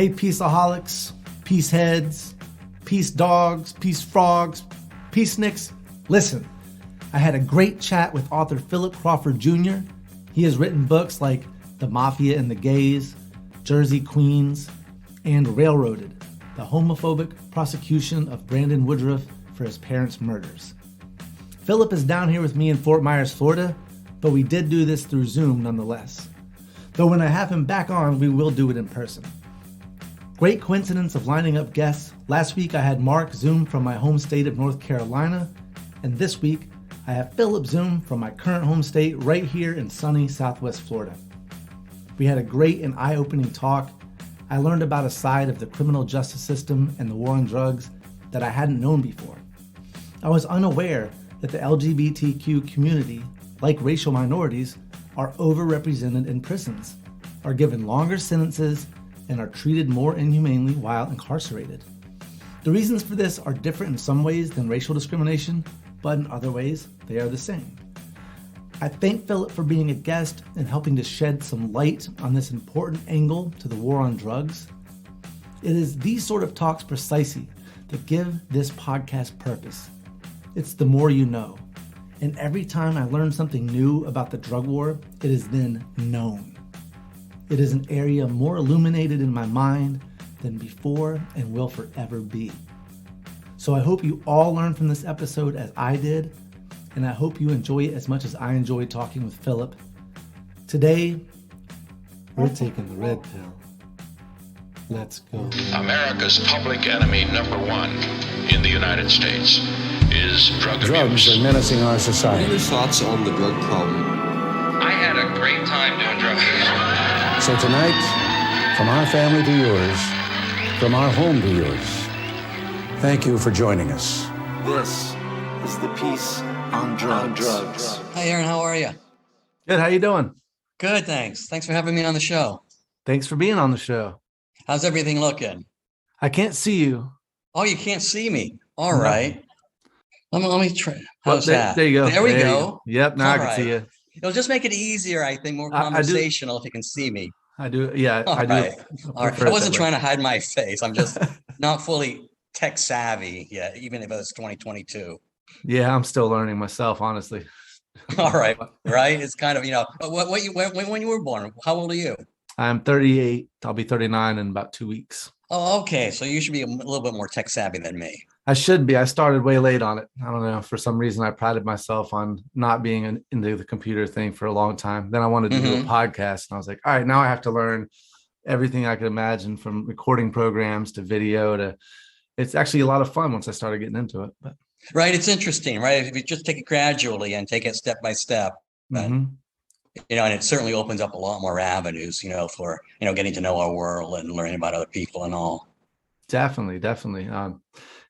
Hey, peaceaholics, peace heads, peace dogs, peace frogs, peaceniks. Listen, I had a great chat with author Phillip Crawford Jr. He has written books like The Mafia and the Gays, Jersey Queens, and Railroaded, the homophobic prosecution of Brandon Woodruff for his parents' murders. Phillip is down here with me in Fort Myers, Florida, but we did do this through Zoom nonetheless. Though when I have him back on, we will do it in person. Great coincidence of lining up guests. Last week I had Mark Zoom from my home state of North Carolina, and this week I have Phillip Zoom from my current home state right here in sunny Southwest Florida. We had a great and eye-opening talk. I learned about a side of the criminal justice system and the war on drugs that I hadn't known before. I was unaware that the LGBTQ community, like racial minorities, are overrepresented in prisons, are given longer sentences, and are treated more inhumanely while incarcerated. The reasons for this are different in some ways than racial discrimination, but in other ways, they are the same. I thank Phillip for being a guest and helping to shed some light on this important angle to the war on drugs. It is these sort of talks precisely that give this podcast purpose. It's the more you know. And every time I learn something new about the drug war, it is then known. It is an area more illuminated in my mind than before and will forever be. So I hope you all learn from this episode as I did, and I hope you enjoy it as much as I enjoyed talking with Phillip. Today, we're taking the red pill. Let's go. America's public enemy number one in the United States is drug abuse. Drugs are menacing our society. What are your thoughts on the drug problem? I had a great time doing drugs. So tonight, from our family to yours, from our home to yours, thank you for joining us. This is the Peace on Drugs. Hi, Aaron. How are you? Good, how you doing? Good, thanks. Thanks for having me on the show. Thanks for being on the show. How's everything looking? I can't see you. Oh, you can't see me. All right. Let me try. How's Well, that? There you go. There we go. Yep, now I can All see you. It'll just make it easier, I think, more conversational if you can see me. I do. Yeah, All I do. right. All right. prefer I it wasn't that way. trying to hide my face. I'm just not fully tech savvy yet, even if it's 2022. Yeah, I'm still learning myself, honestly. All right. Right. It's kind of, when you were born, how old are you? I'm 38. I'll be 39 in about 2 weeks. Oh, okay. So you should be a little bit more tech savvy than me. I should be. I started way late on it. I don't know. For some reason, I prided myself on not being into the computer thing for a long time. Then I wanted to do a podcast, and I was like, all right, now I have to learn everything I could imagine, from recording programs to video to. It's actually a lot of fun once I started getting into it. But Right. It's interesting, right? If you just take it gradually and take it step by step, and it certainly opens up a lot more avenues, for, getting to know our world and learning about other people and all. Definitely.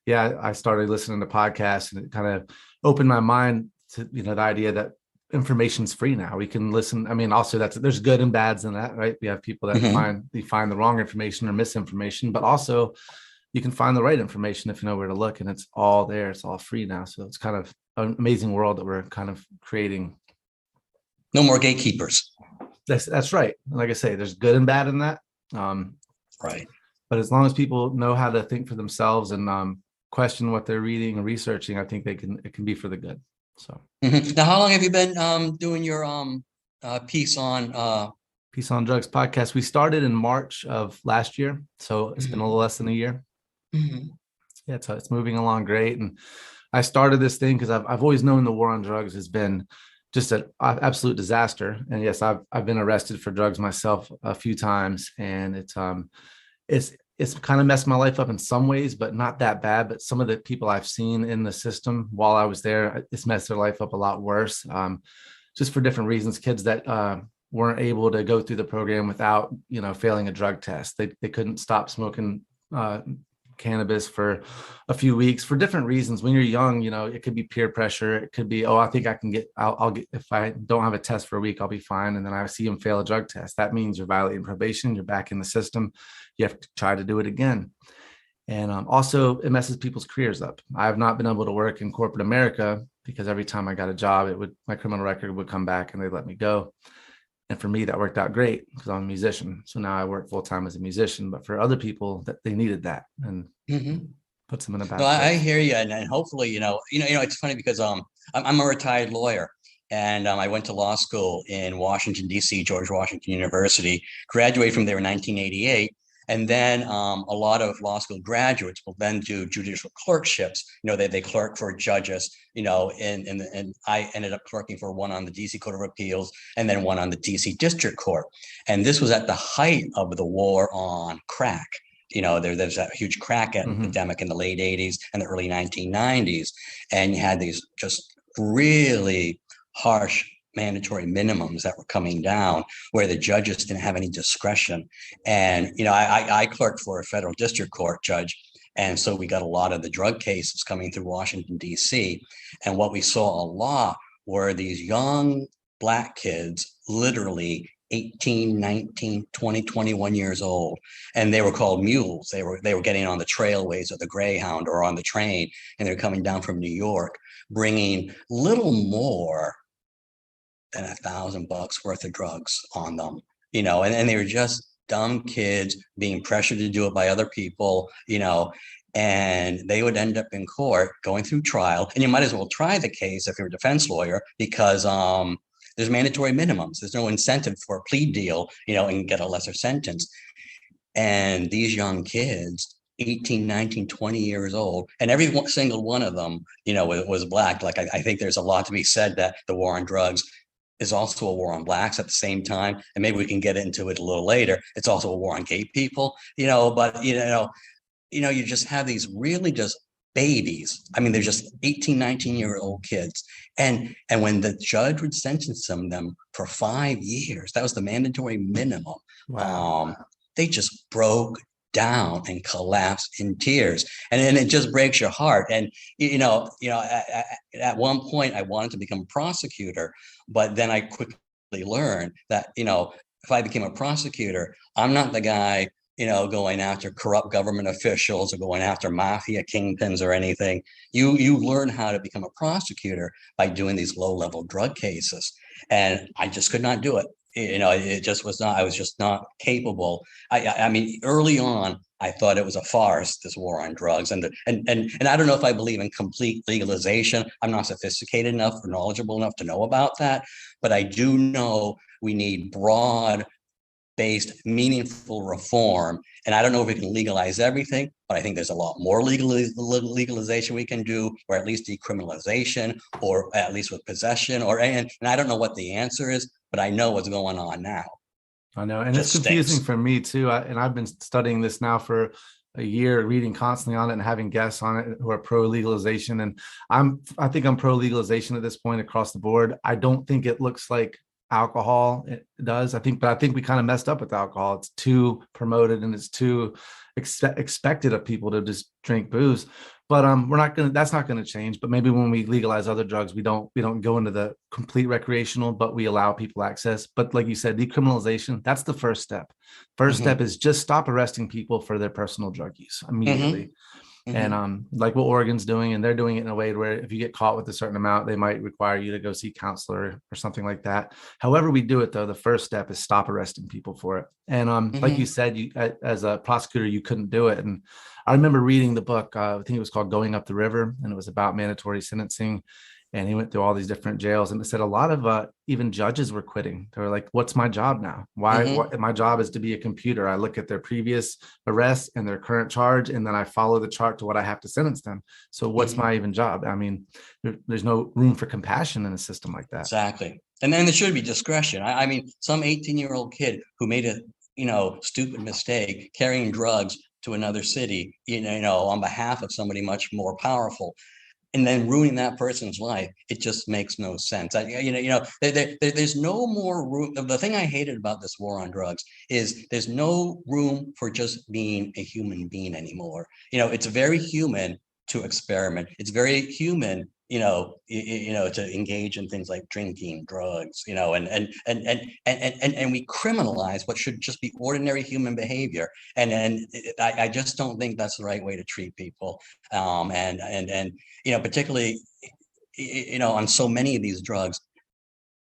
Yeah, I started listening to podcasts, and it kind of opened my mind to, the idea that information's free now. We can listen. I mean, also there's good and bads in that, right? We have people that find the wrong information or misinformation, but also you can find the right information if you know where to look, and it's all there. It's all free now. So it's kind of an amazing world that we're kind of creating. No more gatekeepers. That's right. Like I say, there's good and bad in that. Right. But as long as people know how to think for themselves and question what they're reading and researching, I think it can be for the good. So Now, how long have you been doing your Peace on Drugs podcast? We started in March of last year, so it's been a little less than a year. Yeah, it's moving along great. And I started this thing because I've always known the war on drugs has been just an absolute disaster. And yes, I've been arrested for drugs myself a few times, and it's kind of messed my life up in some ways, but not that bad. But some of the people I've seen in the system while I was there, it's messed their life up a lot worse, just for different reasons. Kids that weren't able to go through the program without, failing a drug test. They couldn't stop smoking cannabis for a few weeks for different reasons. When you're young, it could be peer pressure. It could be, I think I can I'll get, if I don't have a test for a week, I'll be fine. And then I see them fail a drug test. That means you're violating probation. You're back in the system. You have to try to do it again. And also it messes people's careers up. I have not been able to work in corporate America because every time I got a job, my criminal record would come back and they'd let me go. And for me, that worked out great because I'm a musician. So now I work full time as a musician. But for other people, that they needed that, and puts them in a bad No, place. I hear you, and hopefully, it's funny because I'm a retired lawyer, and I went to law school in Washington D.C., George Washington University. Graduated from there in 1988, and then a lot of law school graduates will then do judicial clerkships. They clerk for judges. And I ended up clerking for one on the D.C. Court of Appeals and then one on the D.C. District Court. And this was at the height of the war on crack. There's that huge crack epidemic in the late 80s and the early 1990s. And you had these just really harsh mandatory minimums that were coming down where the judges didn't have any discretion. And, I clerked for a federal district court judge. And so we got a lot of the drug cases coming through Washington, D.C. And what we saw a lot were these young Black kids, literally 18, 19, 20, 21 years old. And they were called mules. They were getting on the trailways of the Greyhound or on the train. And they're coming down from New York, bringing little more than $1,000 worth of drugs on them, and they were just dumb kids being pressured to do it by other people, and they would end up in court going through trial. And you might as well try the case if you're a defense lawyer because there's mandatory minimums. There's no incentive for a plea deal, and get a lesser sentence. And these young kids, 18, 19, 20 years old, and every single one of them, was Black. Like, I think there's a lot to be said that the war on drugs is also a war on Blacks at the same time. And maybe we can get into it a little later. It's also a war on gay people, but, you just have these really just babies. I mean, they're just 18, 19-year-old kids. And when the judge would sentence them for 5 years, that was the mandatory minimum. Wow. They just broke down and collapsed in tears. And it just breaks your heart. And, at one point I wanted to become a prosecutor, but then I quickly learned that, if I became a prosecutor, I'm not the guy, going after corrupt government officials or going after mafia kingpins or anything. You learn how to become a prosecutor by doing these low-level drug cases. And I just could not do it. It just was not, I was just not capable. I mean, early on, I thought it was a farce, this war on drugs. And I don't know if I believe in complete legalization. I'm not sophisticated enough or knowledgeable enough to know about that. But I do know we need broad-based, meaningful reform. And I don't know if we can legalize everything, but I think there's a lot more legalization we can do, or at least decriminalization, or at least with possession, and I don't know what the answer is, but I know what's going on now. I know. And it's confusing for me too. And I've been studying this now for a year, reading constantly on it and having guests on it who are pro legalization. And I think I'm pro legalization at this point across the board. I don't think it looks like alcohol it does. I think we kind of messed up with alcohol. It's too promoted and it's too expected of people to just drink booze. But that's not going to change. But maybe when we legalize other drugs, we don't go into the complete recreational, but we allow people access. But like you said, decriminalization, that's the first step. First step is just stop arresting people for their personal drug use immediately. And like what Oregon's doing, and they're doing it in a way where if you get caught with a certain amount, they might require you to go see a counselor or something like that. However we do it, though, the first step is stop arresting people for it. And like you said, you as a prosecutor, you couldn't do it. And I remember reading the book, I think it was called Going Up the River, and it was about mandatory sentencing. And he went through all these different jails, and it said a lot of even judges were quitting. They were like, what's my job now? My job is to be a computer. I look at their previous arrests and their current charge, and then I follow the chart to what I have to sentence them. So what's my even job? I mean, there's no room for compassion in a system like that. Exactly. And then there should be discretion. I mean, some 18-year-old kid who made a, stupid mistake carrying drugs to another city, on behalf of somebody much more powerful, and then ruining that person's life, it just makes no sense. There's no more room. The thing I hated about this war on drugs is there's no room for just being a human being anymore. It's very human to experiment. It's very human, to engage in things like drinking, drugs, and we criminalize what should just be ordinary human behavior. And I just don't think that's the right way to treat people. And particularly, on so many of these drugs,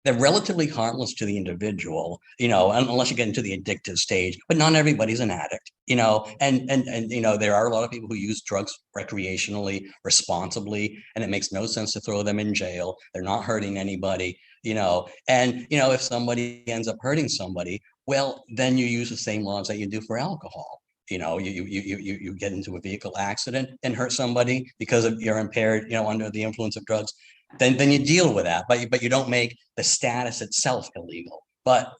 they're relatively harmless to the individual, unless you get into the addictive stage, but not everybody's an addict, and there are a lot of people who use drugs recreationally, responsibly, and it makes no sense to throw them in jail. They're not hurting anybody, and if somebody ends up hurting somebody, well, then you use the same laws that you do for alcohol. You get into a vehicle accident and hurt somebody because you're impaired, under the influence of drugs. Then you deal with that, but you don't make the status itself illegal. But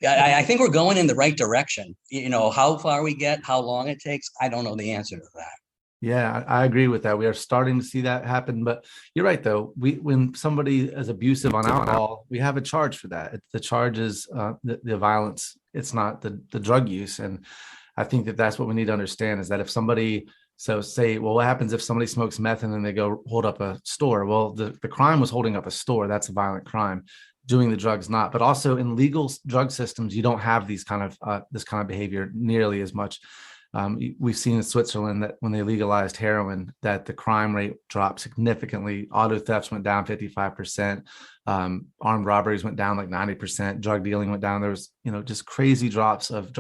I think we're going in the right direction. How far we get, how long it takes, I don't know the answer to that. Yeah, I agree with that. We are starting to see that happen, but you're right though. When somebody is abusive on alcohol, we have a charge for that. The charge is the violence. It's not the drug use, and I think that's what we need to understand is that if somebody. So say, well, what happens if somebody smokes meth and then they go hold up a store? Well, the crime was holding up a store. That's a violent crime. Doing the drugs, not. But also in legal drug systems, you don't have this kind of behavior nearly as much. We've seen in Switzerland that when they legalized heroin, that the crime rate dropped significantly. Auto thefts went down 55%. Armed robberies went down like 90%. Drug dealing went down. There was, just crazy drops of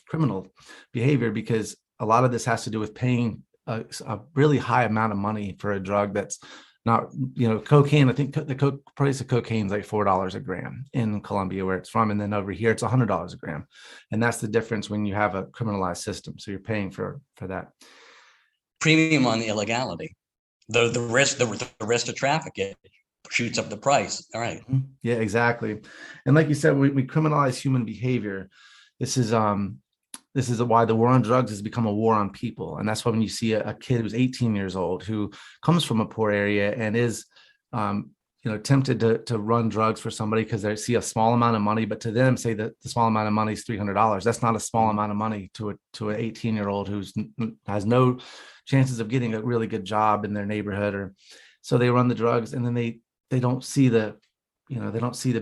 criminal behavior because a lot of this has to do with paying a really high amount of money for a drug that's not, cocaine. I think the price of cocaine is like $4 a gram in Colombia, where it's from. And then over here, it's $100 a gram. And that's the difference when you have a criminalized system. So you're paying for that. Premium on the illegality. The risk to traffic it shoots up the price. All right. Yeah, exactly. And like you said, we criminalize human behavior. This is why the war on drugs has become a war on people. And that's why when you see a kid who's 18 years old, who comes from a poor area and is, tempted to run drugs for somebody because they see a small amount of money, but to them say that the small amount of money is $300. That's not a small amount of money to an 18-year-old who has no chances of getting a really good job in their neighborhood, so they run the drugs, and then they don't see the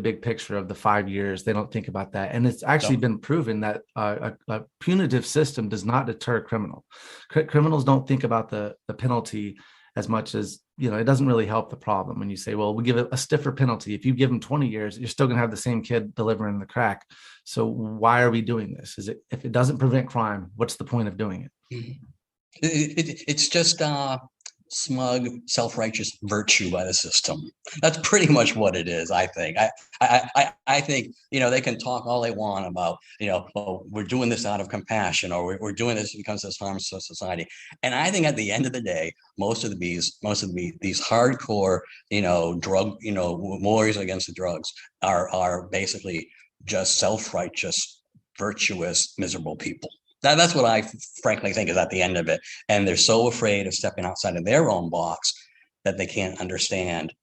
big picture of the 5 years. They don't think about that. And it's actually been proven that a punitive system does not deter criminals don't think about the penalty as much as, it doesn't really help the problem. When you say, well, we give it a stiffer penalty. If you give them 20 years, you're still going to have the same kid delivering the crack. So why are we doing this? If it doesn't prevent crime, what's the point of doing it? It's just smug, self-righteous virtue by the system. That's pretty much what it is. I think. I think they can talk all they want about well, we're doing this out of compassion, or we're doing this because it's harms to society. And I think at the end of the day, most of these hardcore drug warriors against the drugs are basically just self-righteous, virtuous, miserable people. That's what I frankly think is at the end of it. And they're so afraid of stepping outside of their own box that they can't understand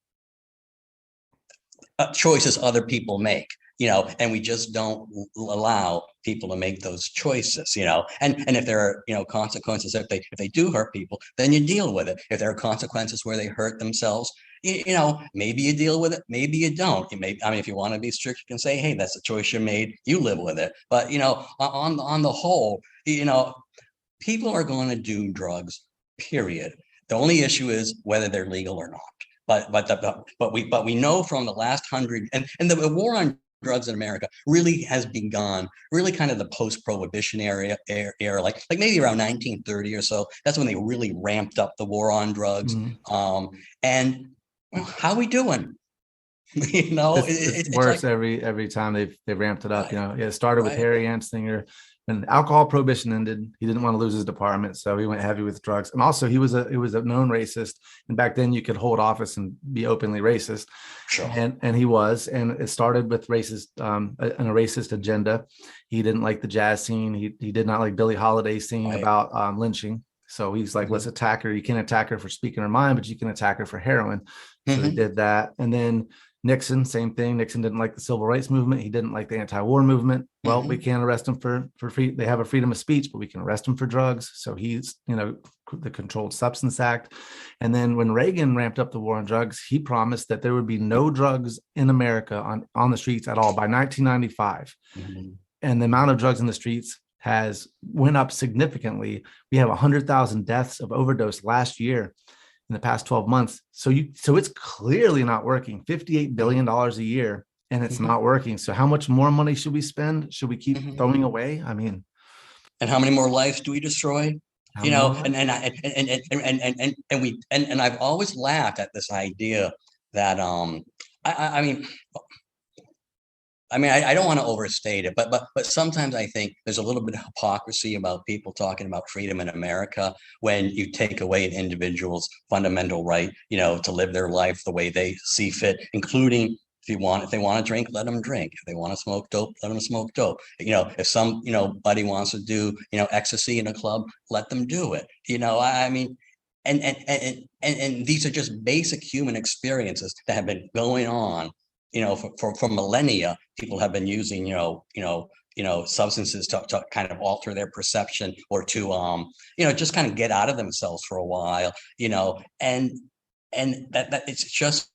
choices other people make, and we just don't allow people to make those choices, and if there are, consequences, if they do hurt people, then you deal with it. If there are consequences where they hurt themselves, maybe you deal with it, maybe you don't. If you want to be strict, you can say, hey, that's a choice you made, you live with it. But on the whole, people are going to do drugs, period. The only issue is whether they're legal or not. But we know from the last 100, and the war on drugs in America really has begun really kind of the post-prohibition era, like maybe around 1930 or so. That's when they really ramped up the war on drugs. And how are we doing? It's worse like, every time they've ramped it up. It started with Harry Anslinger. When alcohol prohibition ended, he didn't want to lose his department, so he went heavy with drugs. And also, he was a known racist. And back then, you could hold office and be openly racist. Sure. And he was. And it started with racist, a racist agenda. He didn't like the jazz scene. He did not like Billie Holiday singing about lynching. So he's like, let's attack her. You can't attack her for speaking her mind, but you can attack her for heroin. So they did that. And then Nixon, same thing. Nixon didn't like the civil rights movement. He didn't like the anti-war movement. Well, we can't arrest him for free. They have a freedom of speech, but we can arrest him for drugs. So he's, the Controlled Substance Act. And then when Reagan ramped up the war on drugs, he promised that there would be no drugs in America on the streets at all by 1995. And the amount of drugs in the streets has went up significantly. We have 100,000 deaths of overdose last year. in the past 12 months. So it's clearly not working. $58 billion a year, and it's not working. So how much more money should we spend? Should we keep throwing away? I mean, and how many more lives do we destroy? And I've always laughed at this idea that I don't want to overstate it, but sometimes I think there's a little bit of hypocrisy about people talking about freedom in America when you take away an individual's fundamental right, to live their life the way they see fit, including if they want to drink, let them drink. If they want to smoke dope, let them smoke dope. If some, buddy wants to do, ecstasy in a club, let them do it. And these are just basic human experiences that have been going on, for millennia. People have been using, substances to kind of alter their perception or to, just kind of get out of themselves for a while, and that it's just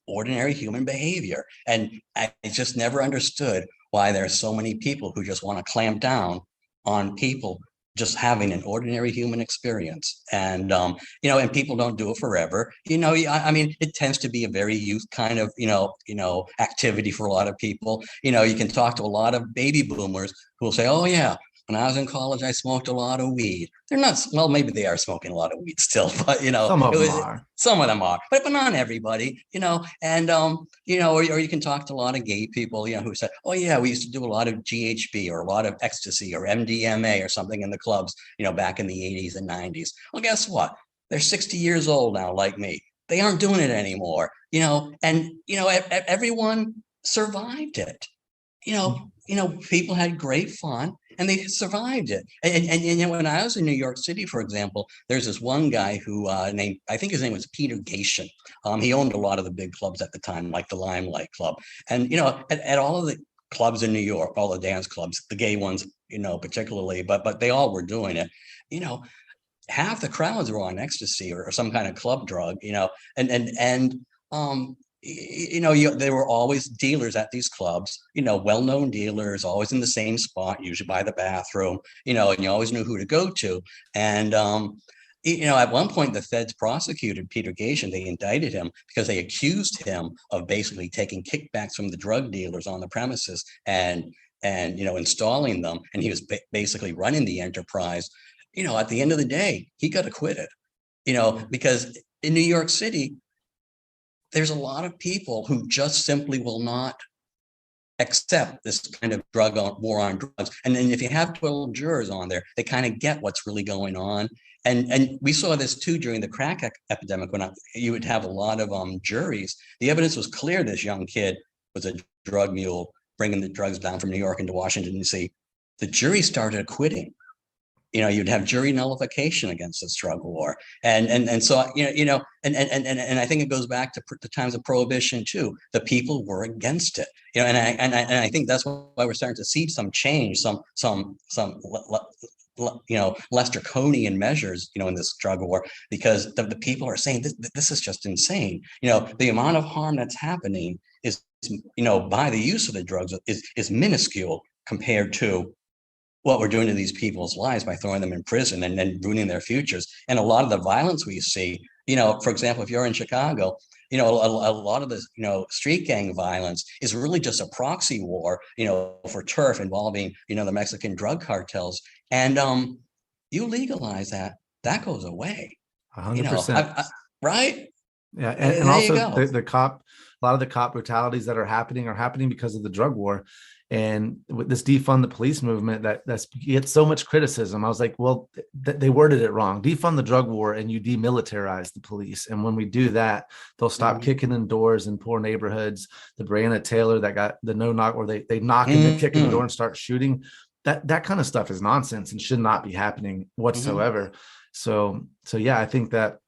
ordinary human behavior. And I just never understood why there are so many people who just want to clamp down on people just having an ordinary human experience. And, and people don't do it forever. It tends to be a very youth kind of, activity for a lot of people. You can talk to a lot of baby boomers who will say, oh yeah, when I was in college, I smoked a lot of weed. They're not, well, maybe they are smoking a lot of weed still, but some of them are, but not everybody, and or you can talk to a lot of gay people, who say, oh yeah, we used to do a lot of GHB or a lot of ecstasy or MDMA or something in the clubs, back in the 80s and 90s. Well, guess what? They're 60 years old now, like me. They aren't doing it anymore, and everyone survived it. People had great fun and they survived it. And when I was in New York City, for example, there's this one guy who I think his name was Peter Gation. He owned a lot of the big clubs at the time, like the Limelight Club. And, at all of the clubs in New York, all the dance clubs, the gay ones, particularly, but they all were doing it, half the crowds were on ecstasy or some kind of club drug, there were always dealers at these clubs, well-known dealers, always in the same spot, usually by the bathroom, and you always knew who to go to. And, at one point, the feds prosecuted Peter Gation. They indicted him because they accused him of basically taking kickbacks from the drug dealers on the premises and installing them. And he was basically running the enterprise. At the end of the day, he got acquitted, because in New York City, there's a lot of people who just simply will not accept this kind of war on drugs. And then if you have 12 jurors on there, they kind of get what's really going on. And we saw this too during the crack epidemic when you would have a lot of juries. The evidence was clear this young kid was a drug mule bringing the drugs down from New York into Washington, D.C. The jury started acquitting. You'd have jury nullification against this drug war. And so, and I think it goes back to the times of Prohibition too. The people were against it, and I think that's why we're starting to see some change, some less draconian measures, in this drug war, because the people are saying this is just insane. The amount of harm that's happening is, by the use of the drugs is minuscule compared to what we're doing to these people's lives by throwing them in prison and then ruining their futures. And a lot of the violence we see, for example, if you're in Chicago, a lot of the, street gang violence is really just a proxy war, for turf involving, the Mexican drug cartels. And you legalize that goes away. 100%. Right? Yeah. And also a lot of the cop brutalities that are happening because of the drug war. And with this defund the police movement that gets so much criticism, I was like, well, they worded it wrong. Defund the drug war and you demilitarize the police. And when we do that, they'll stop kicking in doors in poor neighborhoods. The Breonna Taylor that got the no knock, or they knock and then kick in the door and start shooting. That kind of stuff is nonsense and should not be happening whatsoever. So yeah, I think that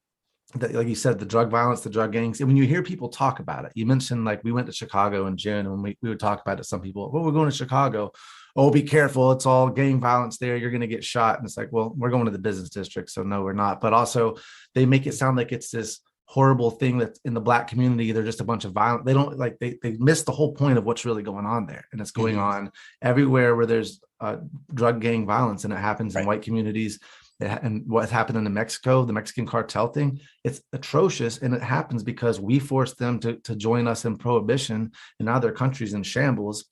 like you said, the drug violence, the drug gangs, and when you hear people talk about it, you mentioned like we went to Chicago in June, and we would talk about it. Some people, well, we're going to Chicago. Oh, be careful. It's all gang violence there. You're going to get shot. And it's like, well, we're going to the business district. So no, we're not. But also they make it sound like it's this horrible thing that's in the Black community. They're just a bunch of violent. They don't like, they miss the whole point of what's really going on there. And it's going on everywhere where there's drug gang violence, and it happens in white communities. And what happened in Mexico, the Mexican cartel thing, it's atrocious. And it happens because we forced them to join us in prohibition, and now their country's in shambles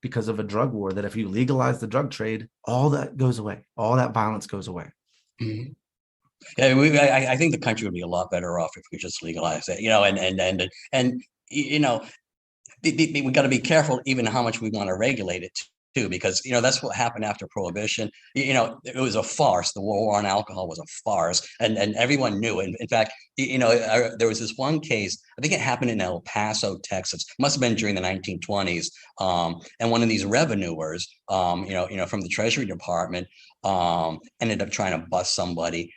because of a drug war. That if you legalize the drug trade, all that goes away. All that violence goes away. Mm-hmm. I think the country would be a lot better off if we just legalize it, and we got to be careful even how much we want to regulate it too, because that's what happened after Prohibition. It was a farce. The war on alcohol was a farce, and everyone knew it. In fact, there was this one case. I think it happened in El Paso, Texas. Must have been during the 1920s. And one of these revenuers, from the Treasury Department, ended up trying to bust somebody.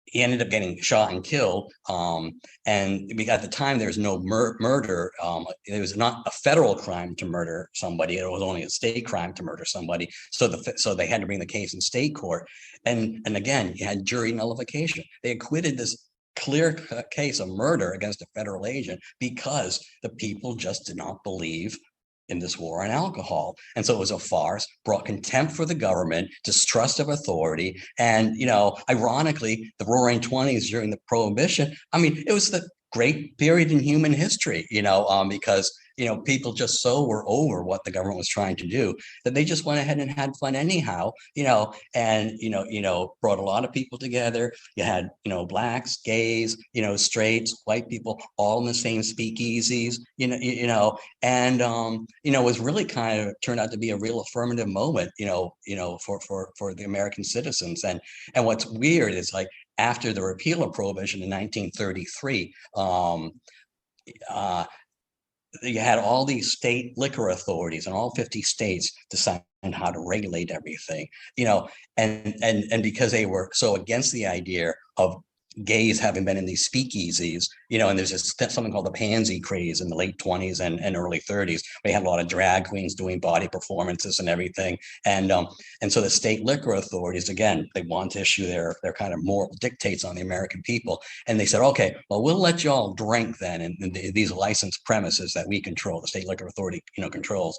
He ended up getting shot and killed. And at the time, there was no murder. It was not a federal crime to murder somebody. It was only a state crime to murder somebody. So they had to bring the case in state court. And again, you had jury nullification. They acquitted this clear case of murder against a federal agent because the people just did not believe in this war on alcohol. And so it was a farce, brought contempt for the government, distrust of authority. And, ironically, the roaring 20s during the Prohibition, it was the great period in human history, because, people just so were over what the government was trying to do that they just went ahead and had fun anyhow, and, brought a lot of people together. You had, blacks, gays, straights, white people, all in the same speakeasies, and, was really kind of turned out to be a real affirmative moment, for the American citizens. And what's weird is, like, after the repeal of Prohibition in 1933, you had all these state liquor authorities in all 50 states decide how to regulate everything, and because they were so against the idea of gays having been in these speakeasies, and there's something called the pansy craze in the late 20s and early 30s. We had a lot of drag queens doing body performances and everything. And so the state liquor authorities, again, they want to issue their kind of moral dictates on the American people. And they said, okay, well, we'll let you all drink then in these licensed premises that we control, the state liquor authority, controls,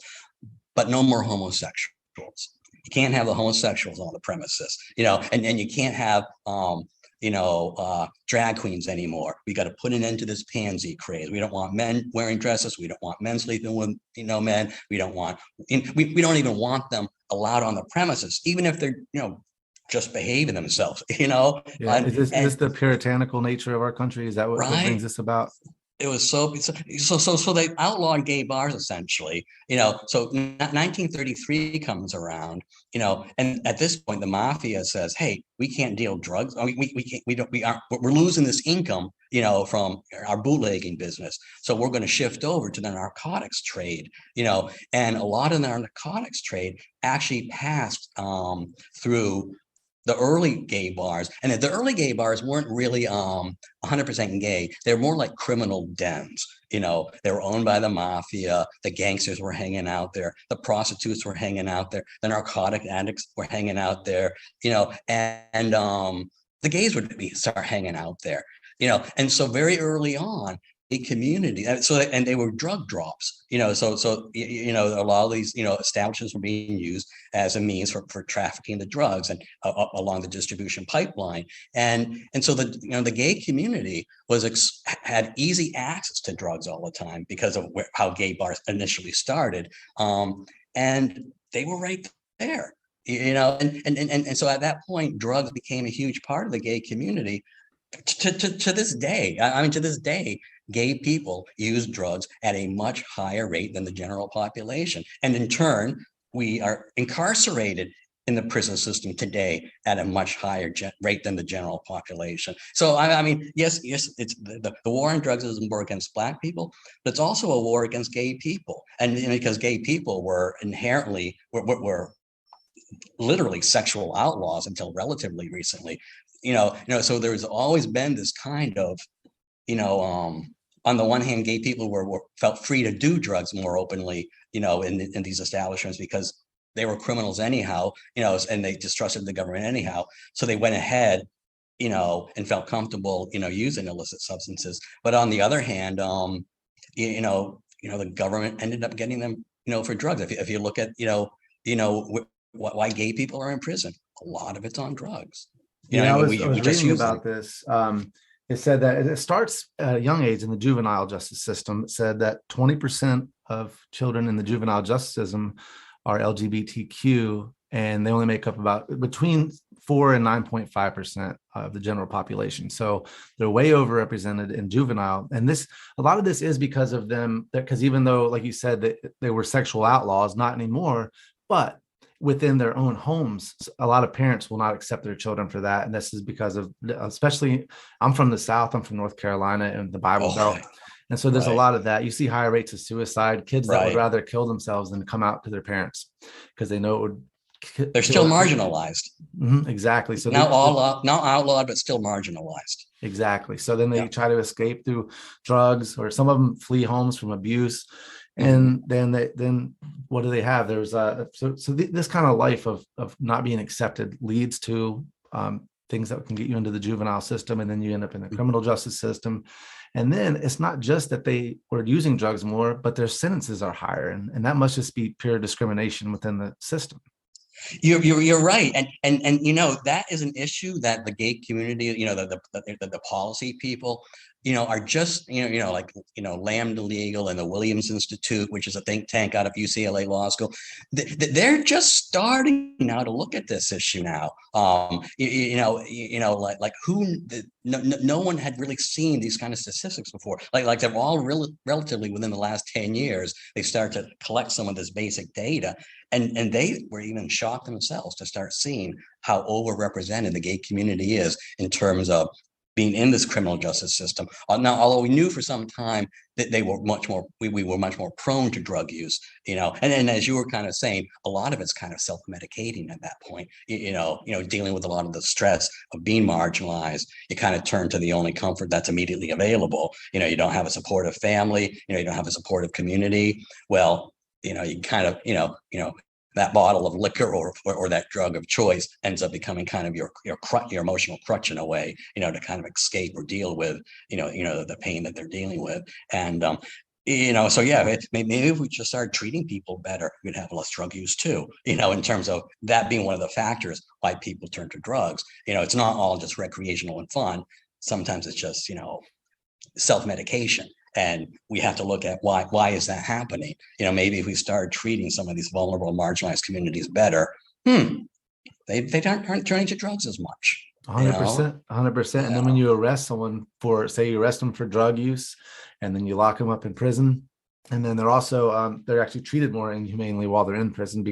but no more homosexuals. You can't have the homosexuals on the premises, and you can't have, drag queens anymore. We got to put an end to this pansy craze. We don't want men wearing dresses. We don't want men sleeping with, men. We don't even want them allowed on the premises, even if they're, just behaving themselves, Yeah. Is this the puritanical nature of our country? Is that what brings this about? It was so they outlawed gay bars essentially, so 1933 comes around, and at this point the mafia says, hey, we can't deal drugs. We're losing this income, from our bootlegging business. So we're going to shift over to the narcotics trade, and a lot of the narcotics trade actually passed through the early gay bars. And the early gay bars weren't really 100% gay. They're more like criminal dens. They were owned by the mafia. The gangsters were hanging out there. The prostitutes were hanging out there. The narcotic addicts were hanging out there, and the gays would start hanging out there, and so very early on, a community. And they were drug drops, so a lot of these, establishments were being used as a means for trafficking the drugs and along the distribution pipeline. And so the gay community had easy access to drugs all the time because of how gay bars initially started. And they were right there, and so at that point, drugs became a huge part of the gay community. To this day, to this day, gay people use drugs at a much higher rate than the general population. And in turn, we are incarcerated in the prison system today at a much higher rate than the general population. So, yes, it's the war on drugs is a war against Black people, but it's also a war against gay people. And because gay people were inherently, were literally sexual outlaws until relatively recently. So there's always been this kind of, on the one hand, gay people felt free to do drugs more openly, in these establishments because they were criminals anyhow, and they distrusted the government anyhow. So they went ahead, and felt comfortable, using illicit substances. But on the other hand, the government ended up getting them, for drugs. If you look at, why gay people are in prison, a lot of it's on drugs. You know, Yeah, I I mean, was, I we was just reading use about them. this. It said that it starts at a young age in the juvenile justice system. It said that 20% of children in the juvenile justice system are LGBTQ, and they only make up about between 4 and 9.5% of the general population. So they're way overrepresented in juvenile. And this, a lot of this is because of them, because even though, like you said, that they were sexual outlaws, not anymore, but within their own homes, a lot of parents will not accept their children for that. And this is because of, especially, I'm from the South, I'm from North Carolina and the Bible Oh, Belt. And so there's a right, lot of that. You see higher rates of suicide, kids that would right. rather kill themselves than come out to their parents because they know it would They're still kill. marginalized. Exactly. So Now all now outlawed, but still marginalized. exactly. So then Yeah. they try to escape through drugs, or some of them flee homes from abuse. Mhm. And then what do they have? There's this kind of life of not being accepted leads to things that can get you into the juvenile system, and then you end up in the criminal justice system. And then it's not just that they were using drugs more, but their sentences are higher, and that must just be pure discrimination within the system. You're right, and you know that is an issue that the gay community, you know, the policy people, you know, are just like Lambda Legal and the Williams Institute, which is a think tank out of UCLA Law School. They're just starting now to look at this issue now. Like who no one had really seen these kind of statistics before. Like they're all relatively within the last 10 years. They start to collect some of this basic data. And they were even shocked themselves to start seeing how overrepresented the gay community is in terms of being in this criminal justice system. Now, although we knew for some time that they were much more, we were much more prone to drug use, and then as you were kind of saying, a lot of it's kind of self-medicating at that point, dealing with a lot of the stress of being marginalized. You kind of turn to the only comfort that's immediately available. You don't have a supportive family, you don't have a supportive community. Well, you kind of, that bottle of liquor or that drug of choice ends up becoming kind of your emotional crutch in a way, to kind of escape or deal with, the pain that they're dealing with. And, so yeah, maybe if we just started treating people better, we'd have less drug use too, in terms of that being one of the factors why people turn to drugs. It's not all just recreational and fun. Sometimes it's just, self-medication. And we have to look at why is that happening? Maybe if we start treating some of these vulnerable, marginalized communities better, they aren't turning to drugs as much. 100%, 100%. And then when you arrest someone for, say, you arrest them for drug use, and then you lock them up in prison, and then they're also they're actually treated more inhumanely while they're in prison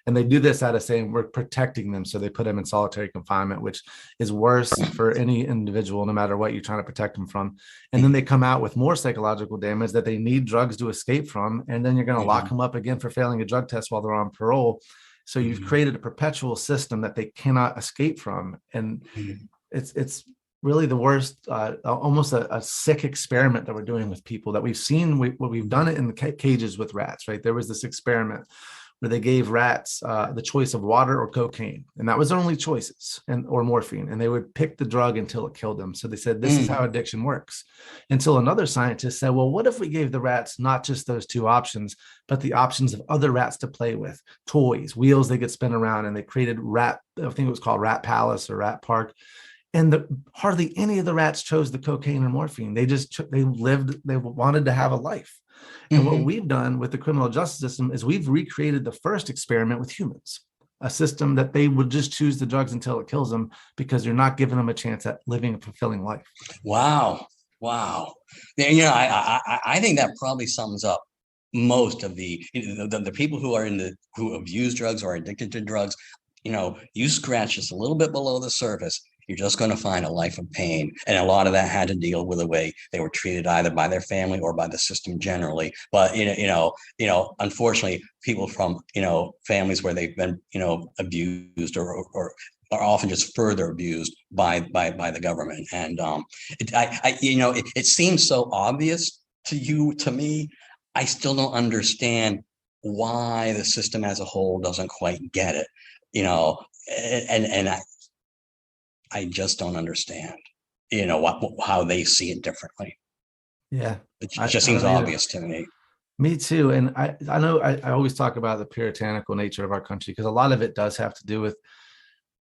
and they do this out of saying we're protecting them, so they put them in solitary confinement, which is worse for any individual, no matter what you're trying to protect them from. And then they come out with more psychological damage that they need drugs to escape from, and then you're going to lock them up again for failing a drug test while they're on parole. So you've created a perpetual system that they cannot escape from, and it's really the worst, almost a sick experiment that we're doing with people that we've seen. We've done it in the cages with rats, right? There was this experiment where they gave rats the choice of water or cocaine, and that was their only choices, or morphine, and they would pick the drug until it killed them. So they said, this is how addiction works. Until another scientist said, well, what if we gave the rats not just those two options, but the options of other rats to play with, toys, wheels they could spin around, and they created I think it was called Rat Palace or Rat Park. And hardly any of the rats chose the cocaine or morphine. They wanted to have a life. And what we've done with the criminal justice system is we've recreated the first experiment with humans, a system that they would just choose the drugs until it kills them because you're not giving them a chance at living a fulfilling life. Wow. I think that probably sums up most of the people who abuse drugs or are addicted to drugs. You scratch just a little bit below the surface, you're just going to find a life of pain. And a lot of that had to deal with the way they were treated either by their family or by the system generally. But, unfortunately, people from, families where they've been, abused or are often just further abused by the government. And it seems so obvious to me. I still don't understand why the system as a whole doesn't quite get it, and I just don't understand, how they see it differently. Yeah. It just seems obvious to me. Me too. And I know I always talk about the puritanical nature of our country, because a lot of it does have to do with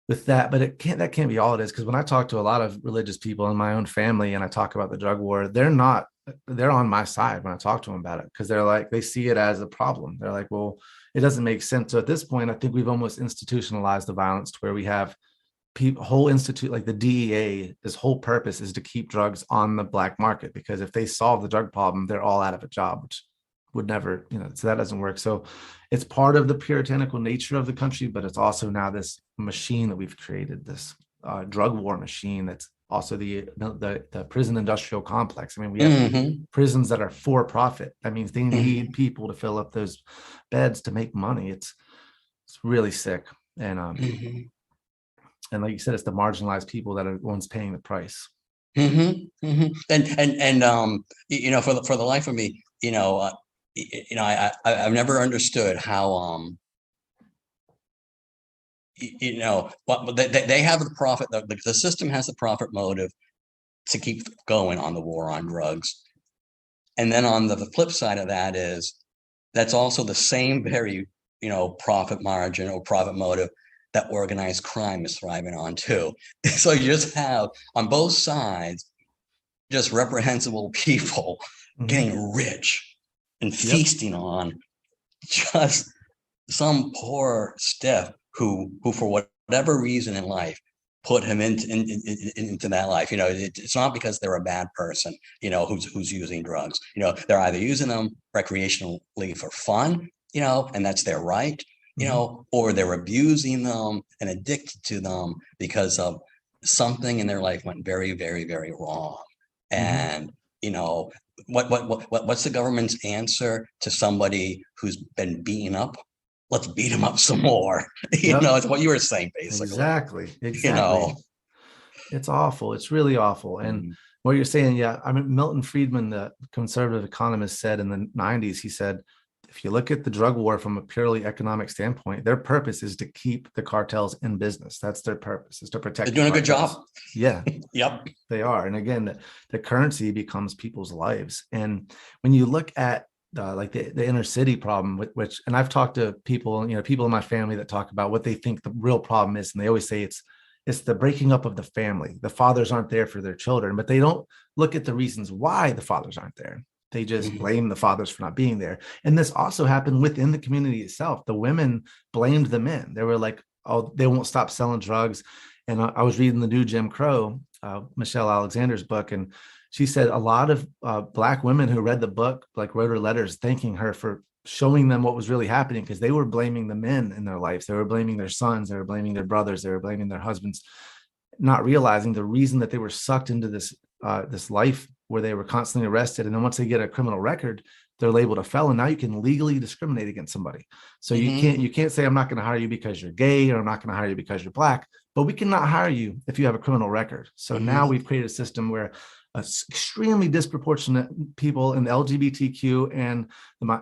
with that, but that can't be all it is. Because when I talk to a lot of religious people in my own family and I talk about the drug war, they're on my side when I talk to them about it, because they're like, they see it as a problem. They're like, well, it doesn't make sense. So at this point, I think we've almost institutionalized the violence to where we have whole institute, like the DEA, his whole purpose is to keep drugs on the black market, because if they solve the drug problem, they're all out of a job, which would never, so that doesn't work. So it's part of the puritanical nature of the country, but it's also now this machine that we've created, this drug war machine. That's also the prison industrial complex. I mean, we have prisons that are for profit. That means they need people to fill up those beds to make money. It's really sick. And and like you said, it's the marginalized people that are the ones paying the price. And for the life of me, I've never understood how but they have the profit. The system has the profit motive to keep going on the war on drugs, and then on the flip side of that is that's also the same very profit margin or profit motive that organized crime is thriving on too. So you just have on both sides just reprehensible people getting rich and feasting on just some poor stiff who for whatever reason in life put him into that life. It's not because they're a bad person, who's using drugs. They're either using them recreationally for fun, and that's their right, or they're abusing them and addicted to them because of something in their life went very, very, very wrong. And what's the government's answer to somebody who's been beaten up? Let's beat him up some more. It's what you were saying, basically. Exactly. It's awful. It's really awful. And what you're saying, I mean, Milton Friedman, the conservative economist, said in the 90s, he said, if you look at the drug war from a purely economic standpoint, their purpose is to keep the cartels in business. That's their purpose, is to protect. They're doing a good job. Yeah. Yep. They are. And again, the currency becomes people's lives. And when you look at like the inner city problem, which, and I've talked to people, people in my family that talk about what they think the real problem is. And they always say it's the breaking up of the family. The fathers aren't there for their children, but they don't look at the reasons why the fathers aren't there. They just blame the fathers for not being there. And this also happened within the community itself. The women blamed the men. They were like, oh, they won't stop selling drugs. And I was reading the new Jim Crow, Michelle Alexander's book, and she said a lot of Black women who read the book, like, wrote her letters thanking her for showing them what was really happening, because they were blaming the men in their lives. They were blaming their sons. They were blaming their brothers. They were blaming their husbands, not realizing the reason that they were sucked into this life where they were constantly arrested. And then once they get a criminal record, they're labeled a felon. Now you can legally discriminate against somebody. So you can't say, I'm not going to hire you because you're gay, or I'm not going to hire you because you're Black, but we cannot hire you if you have a criminal record. So now we've created a system where extremely disproportionate people in the LGBTQ and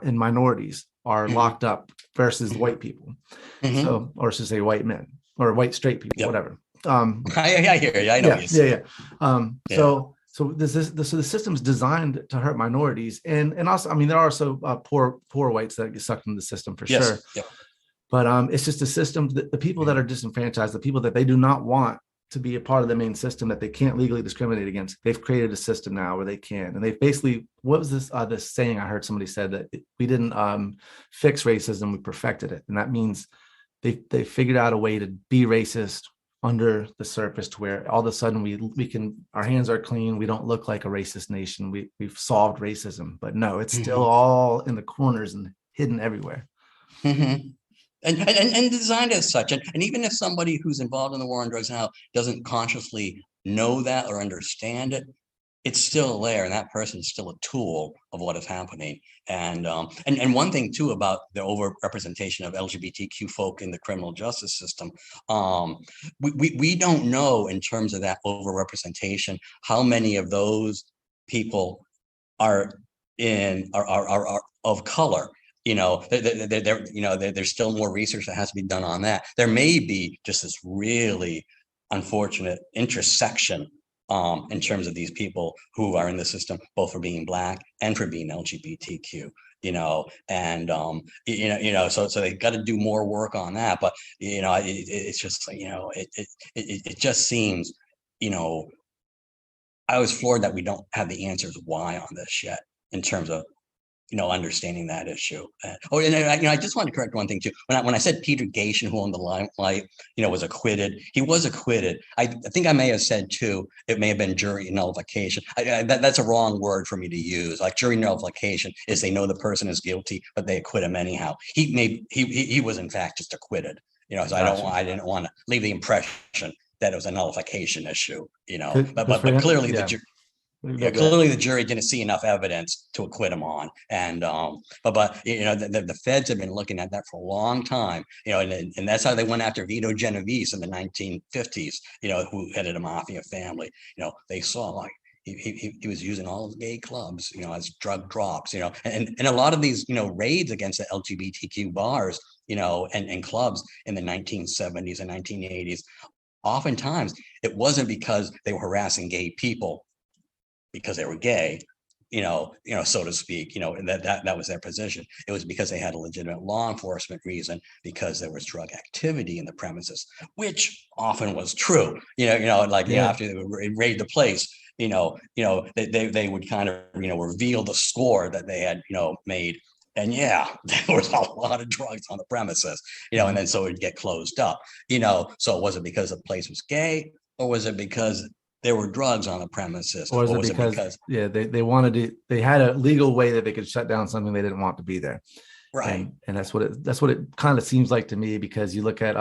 in minorities are locked up versus white people. So, or should say white men or white straight people, whatever. I hear you. I know. So the system's designed to hurt minorities, and also, I mean, there are also poor whites that get sucked into the system for sure. Yep. But it's just a system that the people that are disenfranchised, the people that they do not want to be a part of the main system, that they can't legally discriminate against, they've created a system now where they can. And they've basically, what was this saying I heard somebody said, that we didn't fix racism, we perfected it. And that means they figured out a way to be racist under the surface, to where all of a sudden we can, our hands are clean, we don't look like a racist nation, we've solved racism. But no, it's still all in the corners and hidden everywhere. And designed as such. And even if somebody who's involved in the war on drugs now doesn't consciously know that or understand it, it's still there, and that person is still a tool of what is happening. And one thing too about the overrepresentation of LGBTQ folk in the criminal justice system, we don't know, in terms of that overrepresentation, how many of those people are of color. There's still more research that has to be done on that. There may be just this really unfortunate intersection in terms of these people who are in the system, both for being Black and for being LGBTQ. and so they got to do more work on that. But it's just like, it just seems, I was floored that we don't have the answers why on this yet in terms of understanding that issue. And I just want to correct one thing too. When I said Peter Gation, who owned the Limelight, was acquitted. He was acquitted. I think I may have said too, it may have been jury nullification. That's a wrong word for me to use. Like, jury nullification is they know the person is guilty, but they acquit him anyhow. He was in fact just acquitted. So gotcha. I didn't want to leave the impression that it was a nullification issue. But clearly clearly the jury didn't see enough evidence to acquit him on. And the feds have been looking at that for a long time, and that's how they went after Vito Genovese in the 1950s, who headed a mafia family. They saw like he was using all of the gay clubs, as drug drops, and a lot of these, raids against the LGBTQ bars, and clubs in the 1970s and 1980s. Oftentimes it wasn't because they were harassing gay people because they were gay, so to speak, that was their position. It was because they had a legitimate law enforcement reason, because there was drug activity in the premises, which often was true. After they would raid the place, they would kind of, reveal the score that they had, made. And there was a lot of drugs on the premises, and then so it would get closed up, so was it because the place was gay, or was it because there were drugs on the premises? Or was it because they wanted to, they had a legal way that they could shut down something they didn't want to be there. Right. And that's what it kind of seems like to me, because you look at,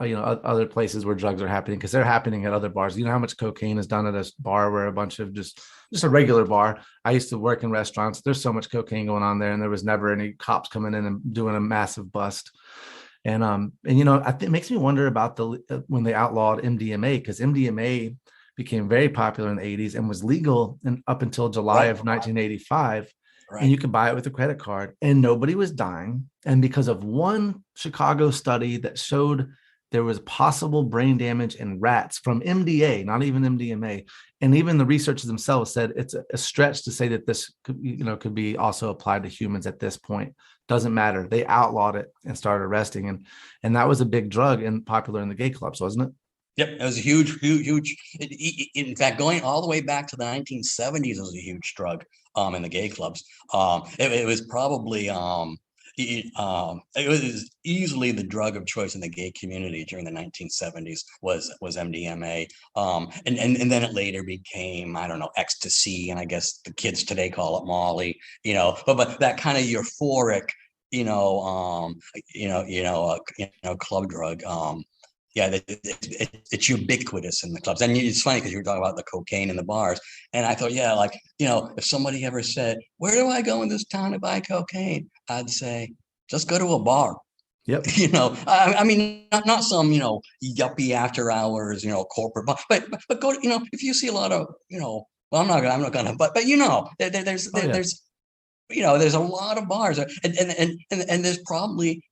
other places where drugs are happening, because they're happening at other bars. How much cocaine is done at a bar where a bunch of just a regular bar. I used to work in restaurants. There's so much cocaine going on there, and there was never any cops coming in and doing a massive bust. And I think it makes me wonder about when they outlawed MDMA, because MDMA became very popular in the 80s and was legal up until July of 1985. Right. And you could buy it with a credit card, and nobody was dying. And because of one Chicago study that showed there was possible brain damage in rats from MDA, not even MDMA. And even the researchers themselves said it's a stretch to say that this could be also applied to humans at this point. Doesn't matter. They outlawed it and started arresting. And that was a big drug and popular in the gay clubs, wasn't it? Yep, it was a huge. In fact, going all the way back to the 1970s, it was a huge drug in the gay clubs. It was probably it was easily the drug of choice in the gay community during the 1970s was MDMA, and then it later became, I don't know, ecstasy, and I guess the kids today call it Molly. But that kind of euphoric, club drug. It's ubiquitous in the clubs. And it's funny because you were talking about the cocaine in the bars. And I thought, if somebody ever said, where do I go in this town to buy cocaine? I'd say, just go to a bar. Yep. I mean, not some, yuppie after hours, corporate bar, but go, if you see a lot of, well, I'm not gonna, but there's there's a lot of bars, and there's probably,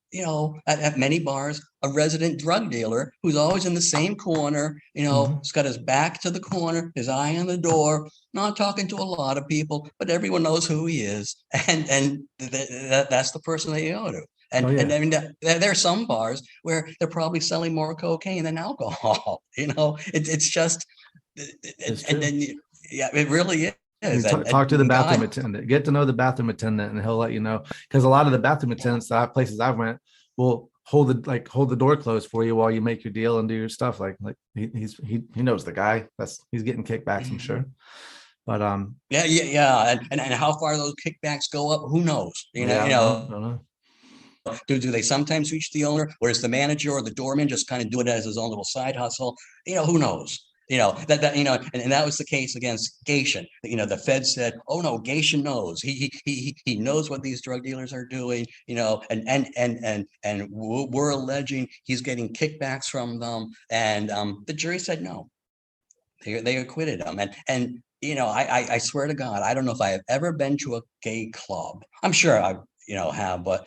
at many bars, a resident drug dealer who's always in the same corner, He's got his back to the corner, his eye on the door, not talking to a lot of people, but everyone knows who he is. And that's the person that you go to. And I mean, there are some bars where they're probably selling more cocaine than alcohol. It's just, and then, it really is. Talk to the bathroom attendant, get to know the bathroom attendant, and he'll let you know. Because a lot of the bathroom attendants that places I've went will hold the door closed for you while you make your deal and do your stuff. Like he knows the guy. He's getting kickbacks, I'm sure. But and how far those kickbacks go up, who knows? I don't know. Do they sometimes reach the owner, whereas the manager or the doorman just kind of do it as his own little side hustle? Who knows? And that was the case against Gation. The Fed said, "Oh no, Gation knows. He knows what these drug dealers are doing. And we're alleging he's getting kickbacks from them." And the jury said no. They acquitted him. And I swear to God, I don't know if I have ever been to a gay club. I'm sure I have, but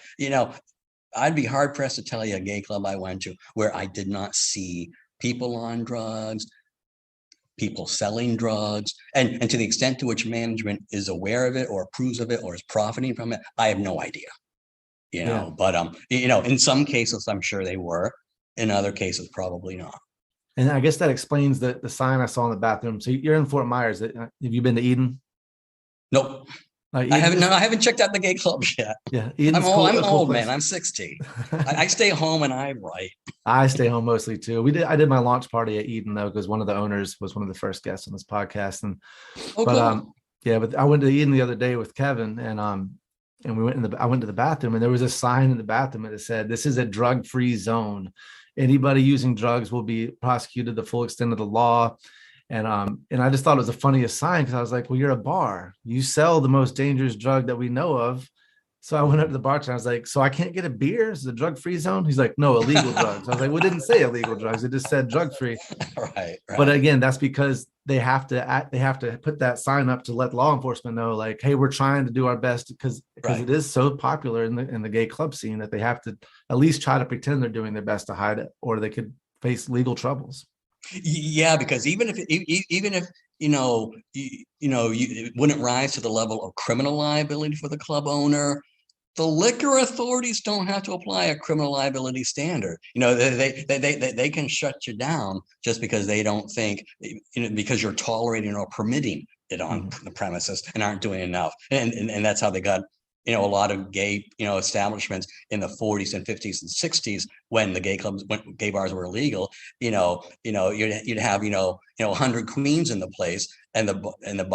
I'd be hard pressed to tell you a gay club I went to where I did not see people on drugs, people selling drugs, and to the extent to which management is aware of it or approves of it or is profiting from it, I have no idea. But in some cases, I'm sure they were. In other cases, probably not. And I guess that explains the sign I saw in the bathroom. So you're in Fort Myers. Have you been to Eden? Nope. Eden I haven't. No, I haven't checked out the gay clubs yet. Yeah, I'm old, man. I'm 60. I stay home and I write. I stay home mostly too. I did my launch party at Eden though, because one of the owners was one of the first guests on this podcast. And cool. But I went to Eden the other day with Kevin, and I went to the bathroom, and there was a sign in the bathroom that said, "This is a drug-free zone. Anybody using drugs will be prosecuted the full extent of the law." And I just thought it was the funniest sign, because I was like, well, you're a bar. You sell the most dangerous drug that we know of. So I went up to the bartender. I was like, so I can't get a beer? Is it a drug-free zone? He's like, no, illegal drugs. I was like, well, it didn't say illegal drugs. It just said drug-free. Right. But again, that's because they have to put that sign up to let law enforcement know, like, hey, we're trying to do our best, because it is so popular in the gay club scene that they have to at least try to pretend they're doing their best to hide it, or they could face legal troubles. Yeah, because even if it wouldn't rise to the level of criminal liability for the club owner, the liquor authorities don't have to apply a criminal liability standard. They can shut you down just because they don't think, because you're tolerating or permitting it on the premises and aren't doing enough. And that's how they got, a lot of gay, establishments in the 40s and 50s and 60s, when the when gay bars were illegal. You'd have 100 queens in the place, and the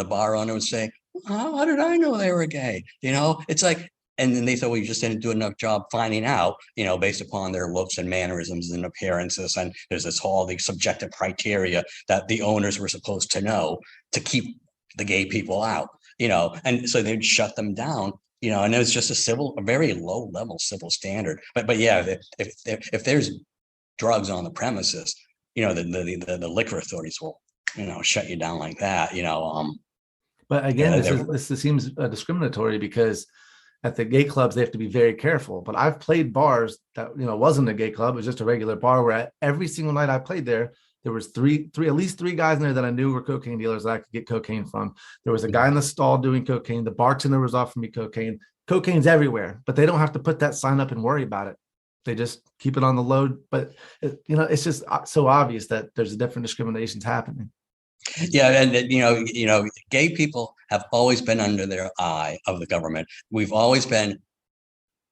bar owner would say, how did I know they were gay? It's like, and then they thought, well, you just didn't do enough job finding out, based upon their looks and mannerisms and appearances. And there's all the subjective criteria that the owners were supposed to know to keep the gay people out. And so they'd shut them down, and it was just a very low level civil standard. But yeah, if there's drugs on the premises, the liquor authorities will, shut you down like that, But again, this seems discriminatory, because at the gay clubs, they have to be very careful. But I've played bars that, wasn't a gay club. It was just a regular bar, where every single night I played there was at least three guys in there that I knew were cocaine dealers that I could get cocaine from. There was a guy in the stall doing cocaine. The bartender was offering me cocaine. Cocaine's everywhere, but they don't have to put that sign up and worry about it. They just keep it on the load. But, it's just so obvious that there's different discriminations happening. Yeah, and gay people have always been under their eye of the government. We've always been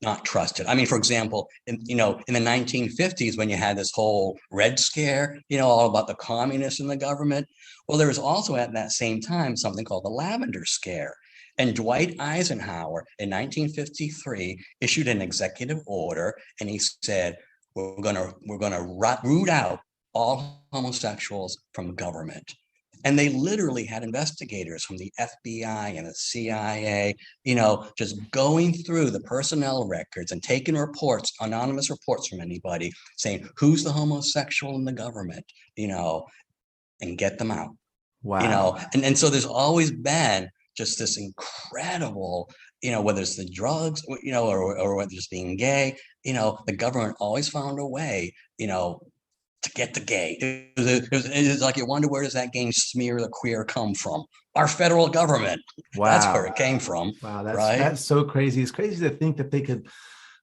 not trusted. I mean, for example, in the 1950s, when you had this whole Red Scare, all about the communists in the government. Well, there was also at that same time something called the Lavender Scare. And Dwight Eisenhower in 1953 issued an executive order, and he said, we're gonna root out all homosexuals from government. And they literally had investigators from the FBI and the CIA, just going through the personnel records and taking reports, anonymous reports from anybody, saying who's the homosexual in the government, and get them out. Wow. And so there's always been just this incredible, whether it's the drugs, or whether it's being gay, the government always found a way, to get the gay. It's like you wonder, where does that game smear the queer come from? Our federal government. Wow. That's where it came from. Wow, right? That's so crazy. It's crazy to think that they could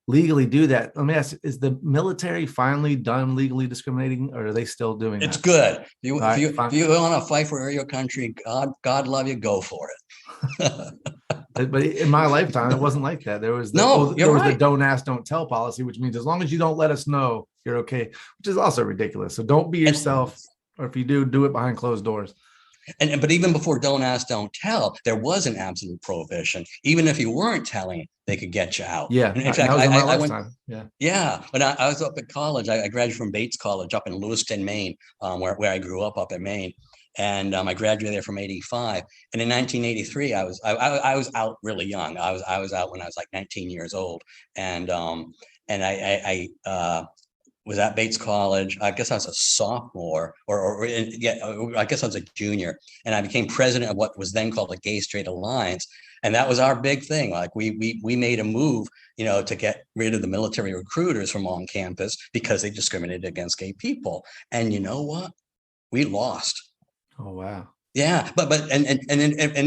legally do that. Let me ask, is the military finally done legally discriminating, or are they still doing It's that? good. If you want to fight for your country, God love you, go for it. But in my lifetime, it wasn't like that. There was the don't ask, don't tell policy, which means as long as you don't let us know, you're okay, which is also ridiculous. So don't be yourself, or if you do it behind closed doors. But even before don't ask, don't tell, there was an absolute prohibition. Even if you weren't telling, they could get you out. Yeah. And in fact, I went. Yeah. Yeah. When I was up at college, I graduated from Bates College up in Lewiston, Maine, where I grew up in Maine. And I graduated there from 85. And in 1983, I was out really young. I was out when I was like 19 years old. And I was at Bates College. I guess I was a sophomore, I guess I was a junior. And I became president of what was then called the Gay Straight Alliance. And that was our big thing. Like we made a move, to get rid of the military recruiters from on campus because they discriminated against gay people. And you know what? we lost. Oh, wow. Yeah, but and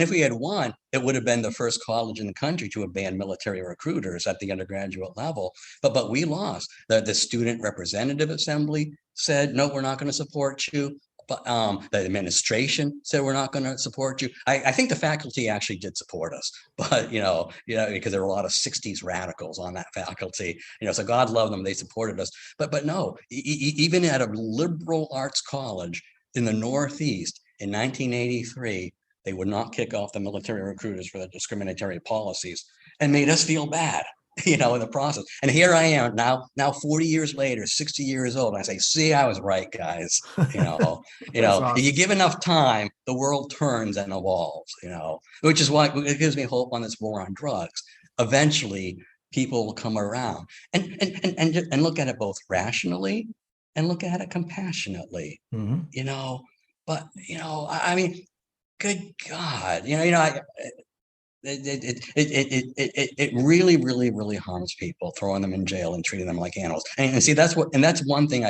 if we had won, it would have been the first college in the country to have banned military recruiters at the undergraduate level. But we lost. The student representative assembly said, no, we're not going to support you. But the administration said we're not going to support you. I think the faculty actually did support us, but because there were a lot of 60s radicals on that faculty. So God love them, they supported us. But no, even at a liberal arts college in the Northeast in 1983, they would not kick off the military recruiters for their discriminatory policies and made us feel bad. In the process. And here I am now 40 years later, 60 years old. And I say, see, I was right, guys. Awesome. You give enough time, the world turns and evolves, which is why it gives me hope on this war on drugs. Eventually, people will come around and look at it both rationally and look at it compassionately, but, I mean, good God, it really, really, really harms people, throwing them in jail and treating them like animals. And see, that's one thing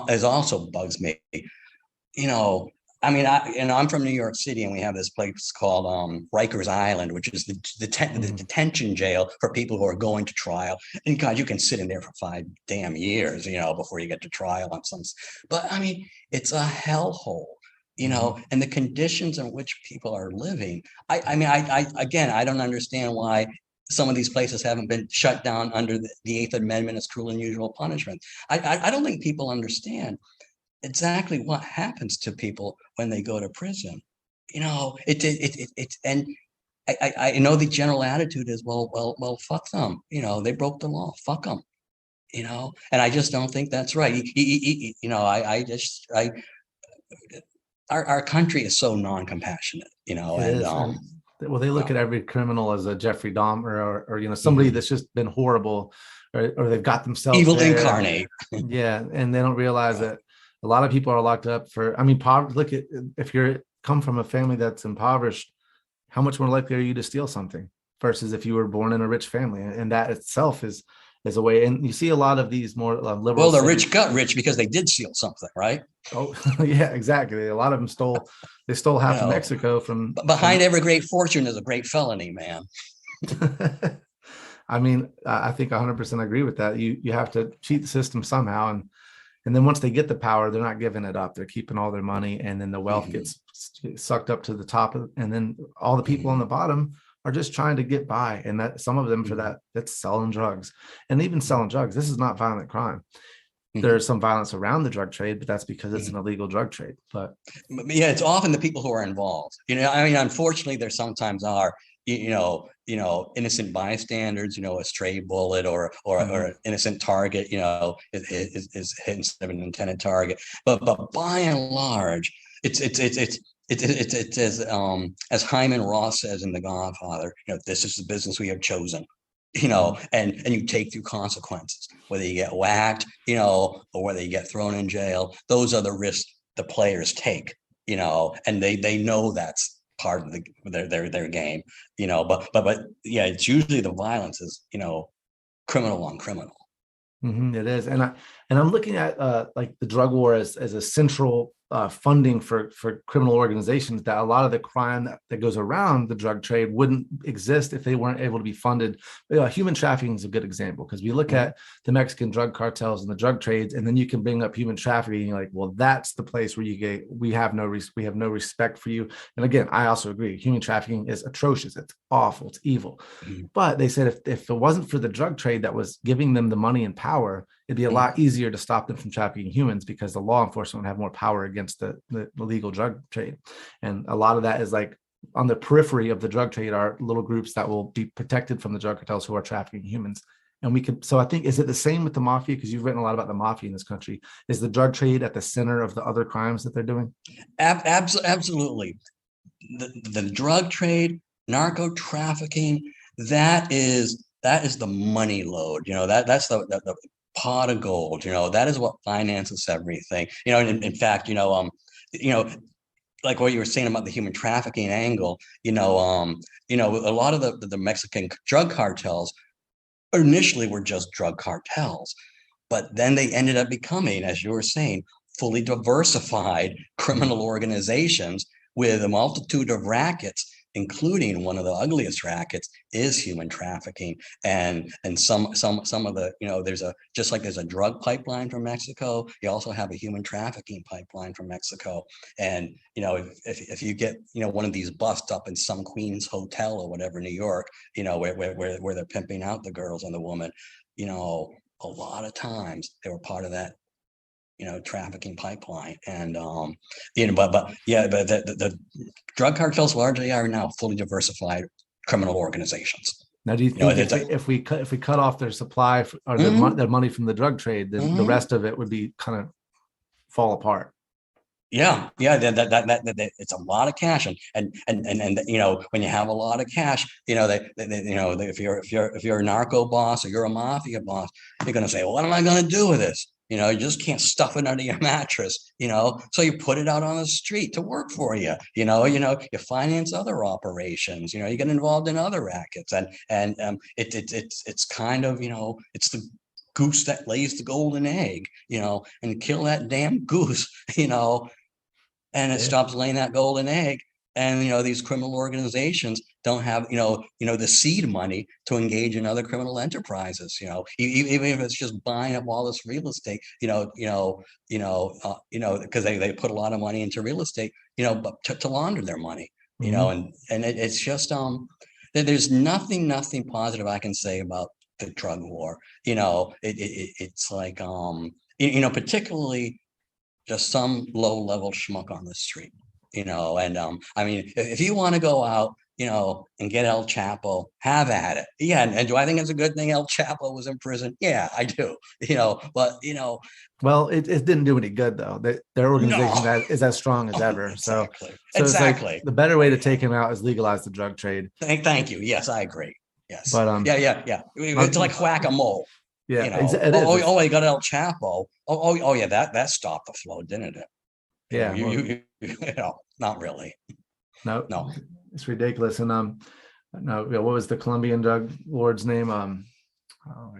has also bugs me. I'm from New York City, and we have this place called Rikers Island, which is the detention jail for people who are going to trial. And God, you can sit in there for 5 damn years, before you get to trial on some. But I mean, it's a hellhole. And the conditions in which people are living. I don't understand why some of these places haven't been shut down under the Eighth Amendment as cruel and unusual punishment. I don't think people understand exactly what happens to people when they go to prison. And I know the general attitude is, well, fuck them. They broke the law. Fuck them. And I just don't think that's right. Our country is so non-compassionate, well, they look at every criminal as a Jeffrey Dahmer or somebody that's just been horrible, or they've got themselves evil there. Incarnate. Yeah, and they don't realize that a lot of people are locked up for. Look at, if you're come from a family that's impoverished, how much more likely are you to steal something versus if you were born in a rich family? And that itself is a way. And you see a lot of these more liberal. Well, the rich got rich because they did steal something, right? Oh, yeah, exactly. A lot of them stole. They stole half of Mexico from. Behind every great fortune is a great felony, man. I think 100% agree with that. You have to cheat the system somehow, and then once they get the power, they're not giving it up. They're keeping all their money, and then the wealth gets sucked up to the top, and then all the people on the bottom are just trying to get by. And that some of them for that's selling drugs. And even selling drugs, this is not violent crime. There's some violence around the drug trade, but that's because it's an illegal drug trade. But yeah, it's often the people who are involved. Unfortunately, there sometimes are, innocent bystanders, a stray bullet or an innocent target, is hit instead of an intended target. But by and large, it's as Hyman Roth says in The Godfather, this is the business we have chosen. And you take through consequences, whether you get whacked, or whether you get thrown in jail. Those are the risks the players take, and they know that's part of their game, but yeah, it's usually the violence is, criminal on criminal. It is. And I'm looking at like the drug war as a central funding for criminal organizations, that a lot of the crime that goes around the drug trade wouldn't exist if they weren't able to be funded. Human trafficking is a good example, because we look at the Mexican drug cartels and the drug trades, and then you can bring up human trafficking, and you're like, well, that's the place where we have no respect for you. And again, I also agree, human trafficking is atrocious. It's awful. It's evil. But they said if it wasn't for the drug trade that was giving them the money and power, it'd be a lot easier to stop them from trafficking humans, because the law enforcement would have more power against the illegal drug trade. And a lot of that is like on the periphery of the drug trade are little groups that will be protected from the drug cartels who are trafficking humans. And so I think, is it the same with the mafia? Because you've written a lot about the mafia in this country. Is the drug trade at the center of the other crimes that they're doing? Absolutely. The drug trade, narco trafficking, that is the money load. That's the pot of gold. That is what finances everything. In fact, like what you were saying about the human trafficking angle, a lot of the Mexican drug cartels initially were just drug cartels, but then they ended up becoming, as you were saying, fully diversified criminal organizations with a multitude of rackets, including one of the ugliest rackets is human trafficking. And some of the, there's a drug pipeline from Mexico, you also have a human trafficking pipeline from Mexico. And, if you get, one of these busts up in some Queens hotel or whatever, New York, where they're pimping out the girls and the woman, a lot of times they were part of that trafficking pipeline. And but the drug cartels largely are now fully diversified criminal organizations. Now, do you think if we cut off their supply or their money from the drug trade, then the rest of it would be kind of fall apart? Yeah, that it's a lot of cash, and when you have a lot of cash, if you're a narco boss or you're a mafia boss, you're going to say, well, what am I going to do with this? You just can't stuff it under your mattress, so you put it out on the street to work for you. You finance other operations, you get involved in other rackets, and it's kind of, it's the goose that lays the golden egg, and kill that damn goose, and it stops laying that golden egg. And, these criminal organizations don't have, the seed money to engage in other criminal enterprises, even if it's just buying up all this real estate, because they put a lot of money into real estate, but to launder their money, and it's just, there's nothing positive I can say about the drug war. It's like, particularly just some low-level schmuck on the street. And I mean, if you want to go out, and get El Chapo, have at it. Yeah, and do I think it's a good thing El Chapo was in prison? Yeah, I do. But well, it didn't do any good though. Their organization is as strong as ever. Exactly. So exactly. It's like the better way to take him out is legalize the drug trade. Thank you. Yes, I agree. Yes. But yeah. It's like whack-a-mole. Yeah. You got El Chapo. Oh yeah, that stopped the flow, didn't it? Yeah. You not really. No. It's ridiculous. And no, what was the Colombian drug lord's name? I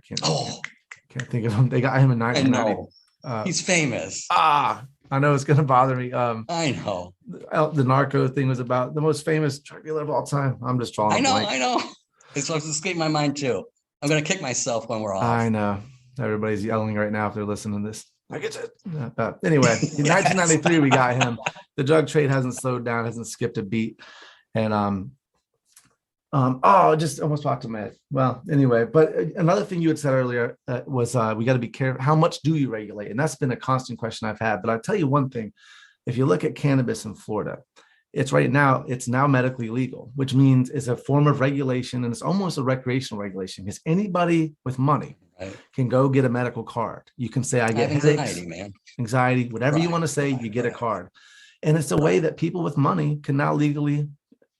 can't think of him. They got him in 1990. He's famous. I know it's gonna bother me. I know. The narco thing was about the most famous drug dealer of all time. I'm just drawing. I know. It's escaped my mind too. I'm gonna kick myself when we're off. I know. Everybody's yelling right now if they're listening to this. I get it. But anyway, in 1993 we got him. The drug trade hasn't slowed down, hasn't skipped a beat. And just almost popped in my head. Well, anyway, but another thing you had said earlier was we got to be careful. How much do you regulate? And that's been a constant question I've had. But I'll tell you one thing. If you look at cannabis in Florida, it's now medically legal, which means it's a form of regulation, and it's almost a recreational regulation because anybody with money can go get a medical card. You can say, I get headaches, anxiety, whatever you want to say, you get a card. And it's a way that people with money can now legally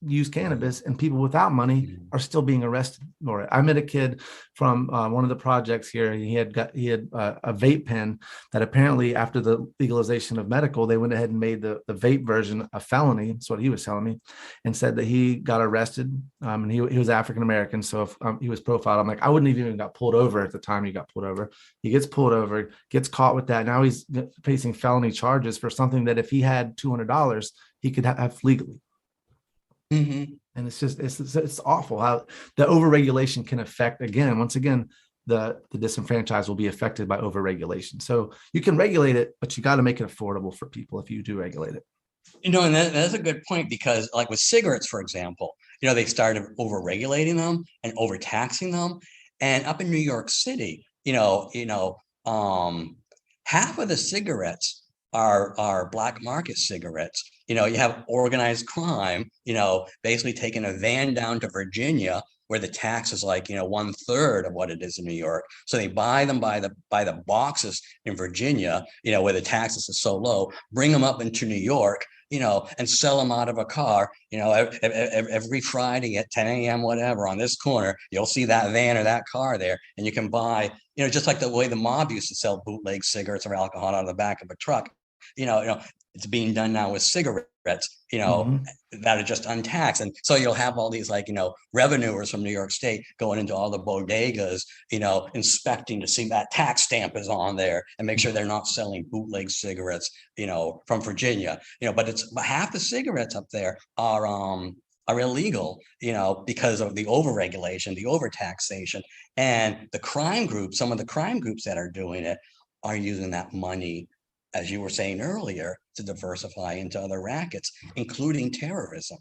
use cannabis, and people without money are still being arrested for it. I met a kid from one of the projects here. He had a vape pen that apparently after the legalization of medical, they went ahead and made the vape version a felony. That's what he was telling me, and said that he got arrested. And he was African-American. So if he was profiled, I'm like, I wouldn't even got pulled over at the time he got pulled over. He gets pulled over, gets caught with that. Now he's facing felony charges for something that if he had $200, he could have legally. And it's awful how the overregulation can affect, once again, the disenfranchised will be affected by overregulation. So you can regulate it, but you got to make it affordable for people if you do regulate it. And that's a good point, because like with cigarettes, for example, they started overregulating them and overtaxing them. And up in New York City, half of the cigarettes are black market cigarettes. You have organized crime, basically taking a van down to Virginia where the tax is like, 1/3 of what it is in New York. So they buy them by the boxes in Virginia, where the taxes are so low, bring them up into New York, and sell them out of a car, every Friday at 10 a.m., whatever, on this corner, you'll see that van or that car there. And you can buy, just like the way the mob used to sell bootleg cigarettes or alcohol out of the back of a truck. it's being done now with cigarettes, that are just untaxed. And so you'll have all these revenuers from New York State going into all the bodegas, inspecting to see that tax stamp is on there and make sure they're not selling bootleg cigarettes, from Virginia, but half the cigarettes up there are illegal, because of the overregulation, the overtaxation, and some of the crime groups that are doing it are using that money, as you were saying earlier, to diversify into other rackets, including terrorism.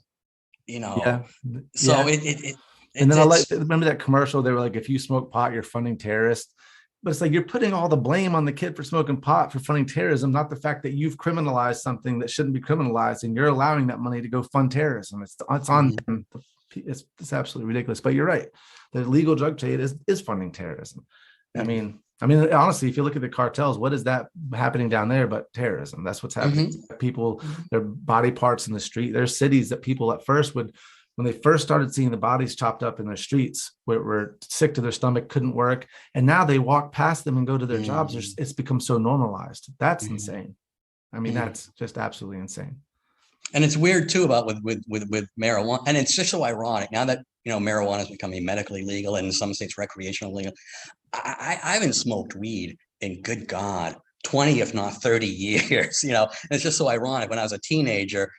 So and then I remember that commercial. They were like, if you smoke pot, you're funding terrorists. But it's like you're putting all the blame on the kid for smoking pot for funding terrorism, not the fact that you've criminalized something that shouldn't be criminalized, and you're allowing that money to go fund terrorism. It's on them. It's absolutely ridiculous. But you're right. The illegal drug trade is funding terrorism. I mean, honestly, if you look at the cartels, what is that happening down there but terrorism? That's what's happening. People, their body parts in the street. There's cities that people at first when they first started seeing the bodies chopped up in their streets, were sick to their stomach, couldn't work. And now they walk past them and go to their jobs. It's become so normalized. That's insane. I mean, that's just absolutely insane. And it's weird too about with marijuana. And it's just so ironic now that, marijuana is becoming medically legal and in some states recreational legal. I haven't smoked weed in, good God, 20, if not 30 years, and it's just so ironic. When I was a teenager,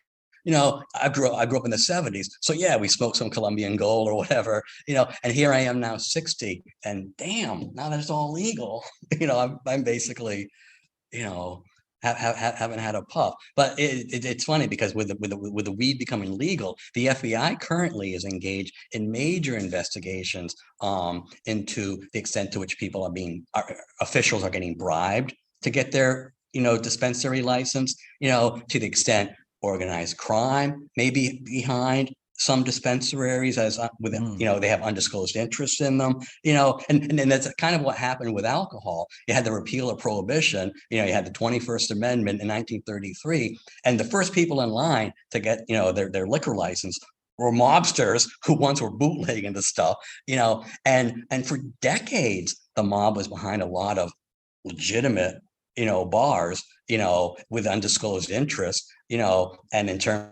I grew up in the 70s. So yeah, we smoked some Colombian Gold or whatever, and here I am now 60, and damn, now that it's all legal, I'm basically, haven't had a puff. But it's funny because with the weed becoming legal, the FBI currently is engaged in major investigations into the extent to which officials are getting bribed to get their dispensary license, to the extent organized crime may be behind some dispensaries as they have undisclosed interests in them, and that's kind of what happened with alcohol. You had the repeal of prohibition, you had the 21st Amendment in 1933, and the first people in line to get, their liquor license were mobsters who once were bootlegging the stuff, and for decades, the mob was behind a lot of legitimate, bars, with undisclosed interests, and in terms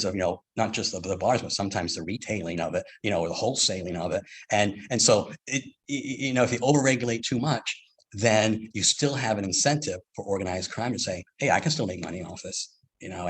of, not just the bars, but sometimes the retailing of it, or the wholesaling of it. And so if you overregulate too much, then you still have an incentive for organized crime to say, hey, I can still make money off this, so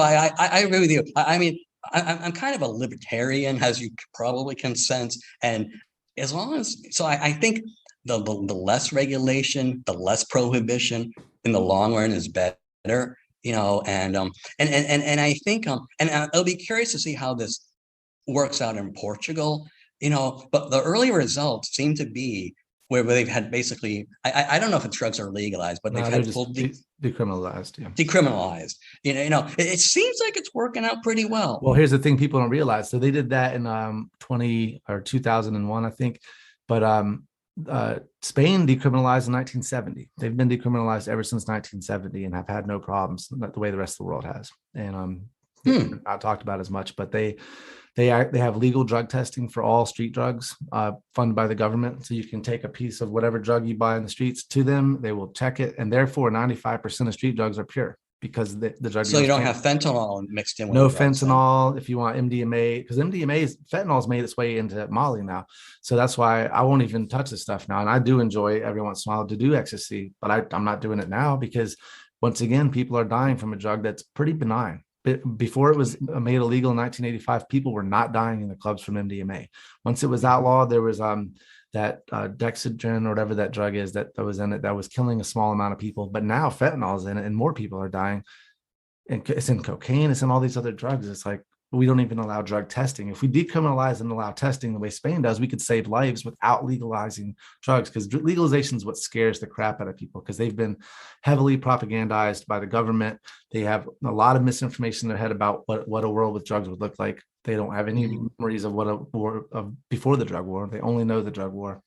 I agree with you. I mean, I'm kind of a libertarian, as you probably can sense. And as long as, I think the less regulation, the less prohibition in the long run is better, and I think, and I'll be curious to see how this works out in Portugal, but the early results seem to be where they've had basically, I don't know if the drugs are legalized, but they've had full decriminalized. Yeah. Decriminalized. It seems like it's working out pretty well. Well, here's the thing people don't realize. So they did that in 2001, I think, but Spain decriminalized in 1970. They've been decriminalized ever since 1970 and have had no problems, not the way the rest of the world has. And not talked about as much, but they have legal drug testing for all street drugs, funded by the government. So you can take a piece of whatever drug you buy in the streets to them. They will check it, and therefore 95% of street drugs are pure because the drug. So you don't have fentanyl mixed in with no fentanyl. If you want MDMA, because fentanyl's made its way into Mali now. So that's why I won't even touch this stuff now. And I do enjoy every once in a while to do ecstasy, but I'm not doing it now because once again, people are dying from a drug that's pretty benign. Before it was made illegal in 1985, people were not dying in the clubs from MDMA. Once it was outlawed, there was that Dexedrine or whatever that drug is that was in it that was killing a small amount of people. But now fentanyl is in it and more people are dying. And it's in cocaine, it's in all these other drugs. It's like we don't even allow drug testing. If we decriminalize and allow testing the way Spain does, we could save lives without legalizing drugs, because legalization is what scares the crap out of people, because they've been heavily propagandized by the government. They have a lot of misinformation in their head about what a world with drugs would look like. They don't have any memories of what a war of before the drug war. They only know the drug war.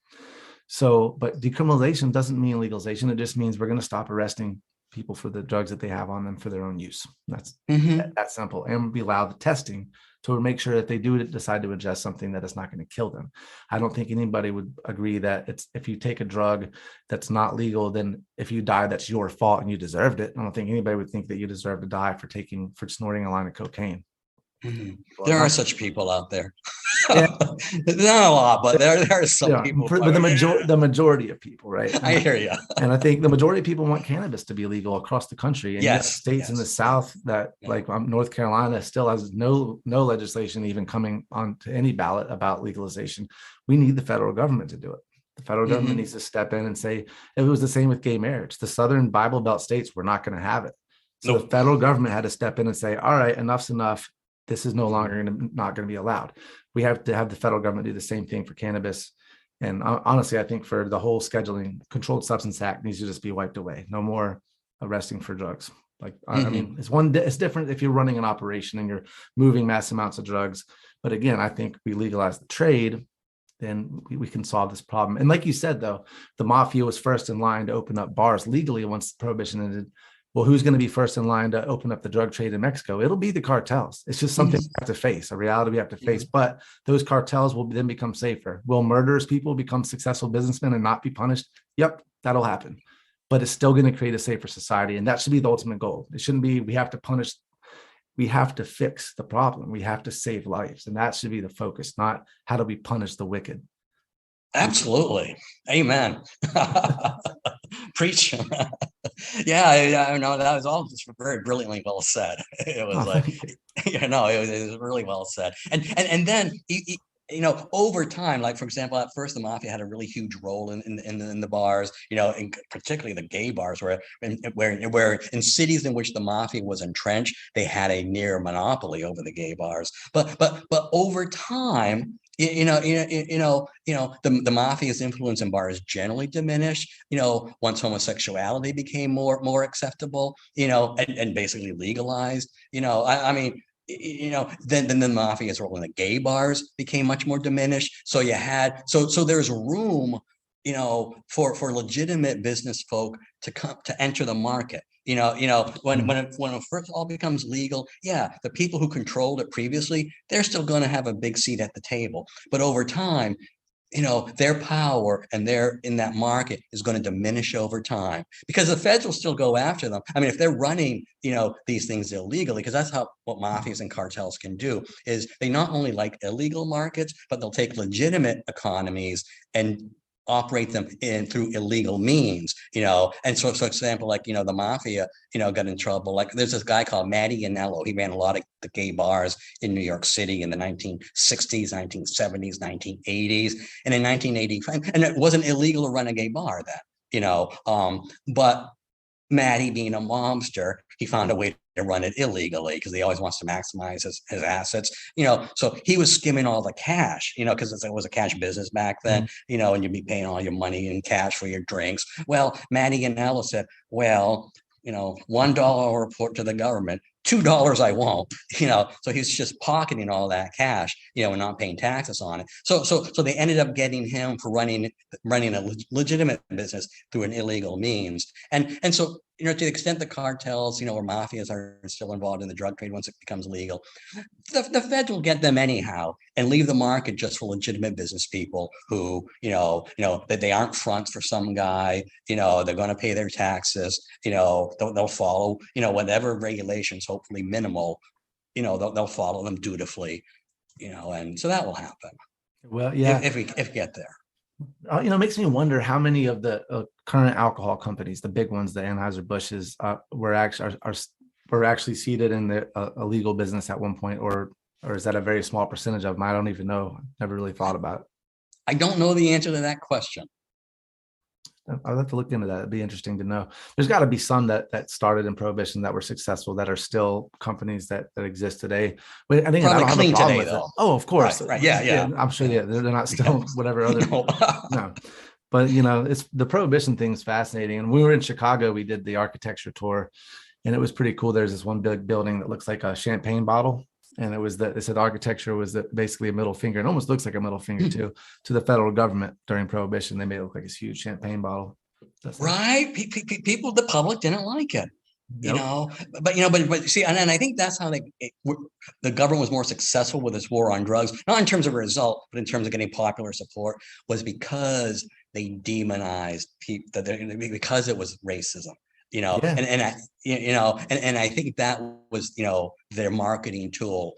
So, but decriminalization doesn't mean legalization. It just means we're going to stop arresting people for the drugs that they have on them for their own use. That's Mhm. that simple. And be allowed the testing to make sure that they do decide to ingest something that is not going to kill them. I don't think anybody would agree that it's, if you take a drug that's not legal, then if you die, that's your fault and you deserved it. I don't think anybody would think that you deserve to die for snorting a line of cocaine. Mhm. Well, There are not- such people out there. Yeah. Not a lot, but there are some Yeah, people. but the majority of people, right? I hear you. And I think the majority of people want cannabis to be legal across the country. And yet Yes, states in the yes, South that, yeah. like North Carolina, still has no legislation even coming on to any ballot about legalization. We need the federal government to do it. The federal government Mhm. needs to step in and say, it was the same with gay marriage. The Southern Bible Belt states were not going to have it. So the Nope. federal government had to step in and say, all right, enough's enough. This is no longer not going to be allowed. We have to have the federal government do the same thing for cannabis. And honestly, I think for the whole scheduling, Controlled Substance Act needs to just be wiped away. No more arresting for drugs. Like, I mean, it's different if you're running an operation and you're moving mass amounts of drugs. But again, I think we legalize the trade, then we can solve this problem. And like you said, though, the mafia was first in line to open up bars legally once prohibition ended. Well, who's going to be first in line to open up the drug trade in Mexico? It'll be the cartels. It's just something we have to face, a reality we have to face. But those cartels will then become safer. Will murderous people become successful businessmen and not be punished? Yep, that'll happen. But it's still going to create a safer society. And that should be the ultimate goal. It shouldn't be we have to punish. We have to fix the problem. We have to save lives. And that should be the focus, not how do we punish the wicked. Absolutely. Amen. Preach. Yeah, I know that was all just very brilliantly well said. It was like, it was really well said. And then over time, like for example, at first the mafia had a really huge role in the bars, in particularly the gay bars, where in cities in which the mafia was entrenched, they had a near monopoly over the gay bars. But over time, the mafia's influence in bars generally diminished, once homosexuality became more acceptable, and basically legalized, I mean, then the mafia's role in the gay bars became much more diminished. So you had, so there's room, for legitimate business folk to enter the market. When it first all becomes legal, yeah, the people who controlled it previously, they're still going to have a big seat at the table. But over time, their power and their in that market is going to diminish over time, because the feds will still go after them. I mean, if they're running, these things illegally, because that's what mafias and cartels can do, is they not only like illegal markets, but they'll take legitimate economies and operate them through illegal means, and so for example, like, the mafia, got in trouble. Like there's this guy called Matty Yanello. He ran a lot of the gay bars in New York City in the 1960s, 1970s, 1980s. And in 1985, and it wasn't illegal to run a gay bar then, but Matty, being a mobster, he found a way to run it illegally because he always wants to maximize his assets, so he was skimming all the cash, because it was a cash business back then, and you'd be paying all your money in cash for your drinks. Well, Matty Ganello said, well, $1 I'll report to the government, $2 I won't, so he's just pocketing all that cash, and not paying taxes on it. So they ended up getting him for running a legitimate business through an illegal means. And so, to the extent the cartels, or mafias are still involved in the drug trade once it becomes legal, the feds will get them anyhow and leave the market just for legitimate business people who, that they aren't fronts for some guy, they're going to pay their taxes, they'll follow, whatever regulations, hopefully minimal, they'll follow them dutifully, and so that will happen. Well, yeah, if we get there. It makes me wonder how many of the current alcohol companies, the big ones, the Anheuser-Busch's, were actually seated in the illegal business at one point, or is that a very small percentage of them? I don't even know. Never really thought about it. I don't know the answer to that question. I'll have to look into that. It'd be interesting to know. There's got to be some that started in prohibition that were successful, that are still companies that exist today. But I think I don't have a problem with it. Oh, of course. Right. Yeah. I'm sure. Yeah, they're not still whatever other. No. But it's the prohibition thing is fascinating. And we were in Chicago. We did the architecture tour, and it was pretty cool. There's this one big building that looks like a champagne bottle. And it said architecture was basically a middle finger. It almost looks like a middle finger to the federal government during prohibition. They made it look like this huge champagne bottle. Right. People, the public didn't like it. Yep. But see, and I think that's how the government was more successful with its war on drugs, not in terms of result, but in terms of getting popular support, was because they demonized people, because it was racism, Yeah. and I think that was, their marketing tool,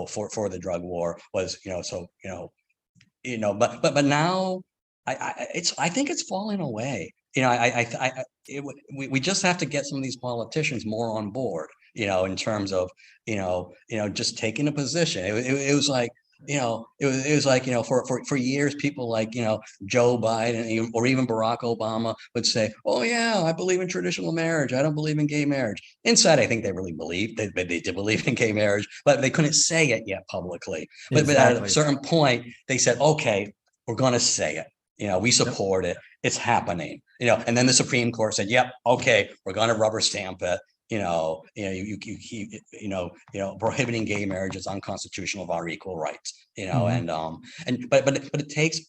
for the drug war was, but now I think it's falling away. We just have to get some of these politicians more on board, in terms of, just taking a position. It was like, it was like, for years, people like, Joe Biden or even Barack Obama would say, oh yeah, I believe in traditional marriage. I don't believe in gay marriage. Inside, I think they really believe they did believe in gay marriage, but they couldn't say it yet publicly. But at a certain point, they said, okay, we're going to say it. We support it. It's happening. And then the Supreme Court said, "Yep, okay, we're going to rubber stamp it." Prohibiting gay marriage is unconstitutional of our equal rights. But it takes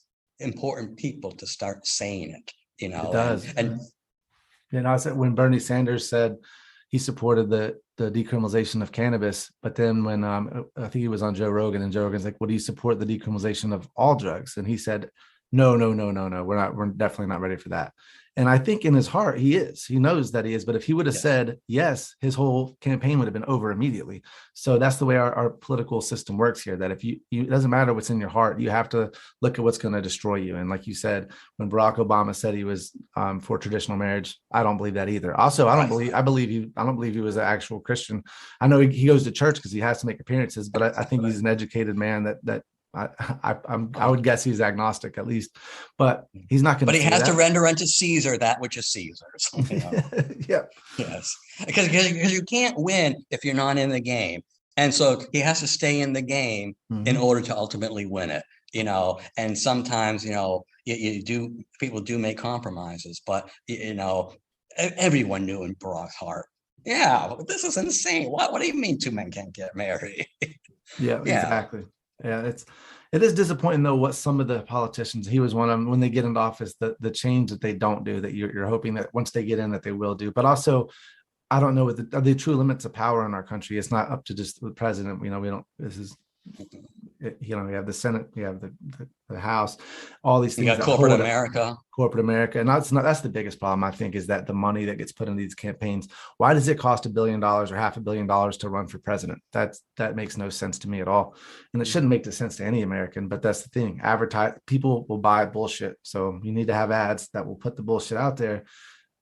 important people to start saying it. It does. I said when Bernie Sanders said he supported the decriminalization of cannabis, but then when I think he was on Joe Rogan, and Joe Rogan's like, "Well, do you support the decriminalization of all drugs?" And he said, No. We're definitely not ready for that. And I think in his heart, he knows that he is. But if he would have said yes, his whole campaign would have been over immediately. So that's the way our political system works here, that if it doesn't matter what's in your heart, you have to look at what's going to destroy you. And like you said, when Barack Obama said he was for traditional marriage, I don't believe that either. Also, I don't believe he was an actual Christian. I know he goes to church because he has to make appearances, but I think he's an educated man that I would guess he's agnostic at least, but he's not going to. But he has to render unto Caesar that which is Caesar's. Yeah. Yes, because you can't win if you're not in the game, and so he has to stay in the game in order to ultimately win it. And sometimes people do make compromises, but everyone knew in Barack's heart, yeah, this is insane. What do you mean two men can't get married? Yeah, exactly. Yeah, it is disappointing though what some of the politicians, he was one of them, when they get into office, the change that they don't do, that you're hoping that once they get in that they will do. But also, I don't know what the true limits of power in our country. It's not up to just the president. We don't. This is, we have the Senate, we have the House, all these things. You got corporate America, and that's the biggest problem, I think, is that the money that gets put into these campaigns. Why does it cost $1 billion or $500 million to run for president? That makes no sense to me at all, and it shouldn't make sense to any American. But that's the thing: people will buy bullshit, so you need to have ads that will put the bullshit out there,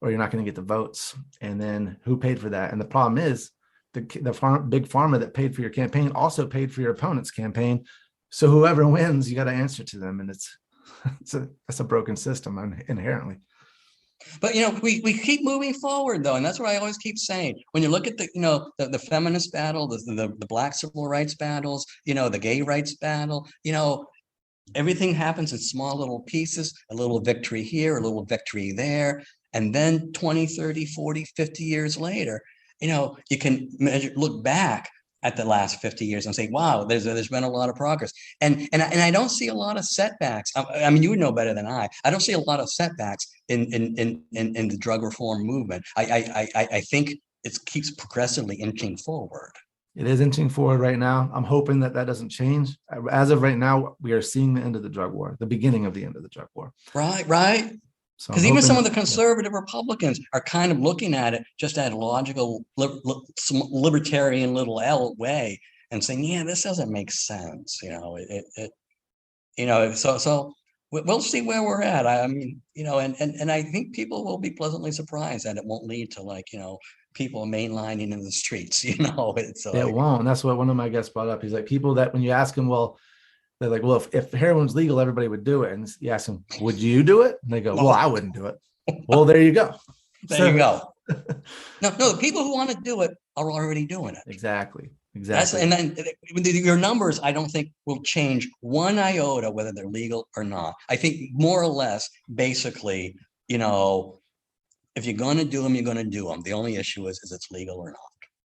or you're not going to get the votes. And then who paid for that? And the problem is, the big pharma that paid for your campaign also paid for your opponent's campaign. So whoever wins, you got to answer to them, and that's a broken system inherently. But we keep moving forward though, and that's what I always keep saying. When you look at the feminist battle, the Black civil rights battles, the gay rights battle, everything happens in small little pieces, a little victory here, a little victory there, and then 20, 30, 40, 50 years later, you can look back at the last 50 years and say, wow, there's been a lot of progress. And I don't see a lot of setbacks. I mean, you would know better than I don't see a lot of setbacks in the drug reform movement. I think it keeps progressively inching forward. It is inching forward right now. I'm hoping that doesn't change. As of right now, we are seeing the end of the drug war, the beginning of the end of the drug war. Right. Because even some of the conservative Republicans are kind of looking at it just at a logical, libertarian little L way and saying, yeah, this doesn't make sense. So we'll see where we're at. I mean, and I think people will be pleasantly surprised that it won't lead to people mainlining in the streets, It won't. And that's what one of my guests brought up. He's like, people that when you ask them, well, they're like, well, if heroin's legal, everybody would do it. And you ask them, would you do it? And they go, well, I wouldn't do it. Well, there you go. There you go. No, the people who want to do it are already doing it. Exactly. And then your numbers, I don't think will change one iota, whether they're legal or not. I think more or less, basically, if you're going to do them, you're going to do them. The only issue is it's legal or not.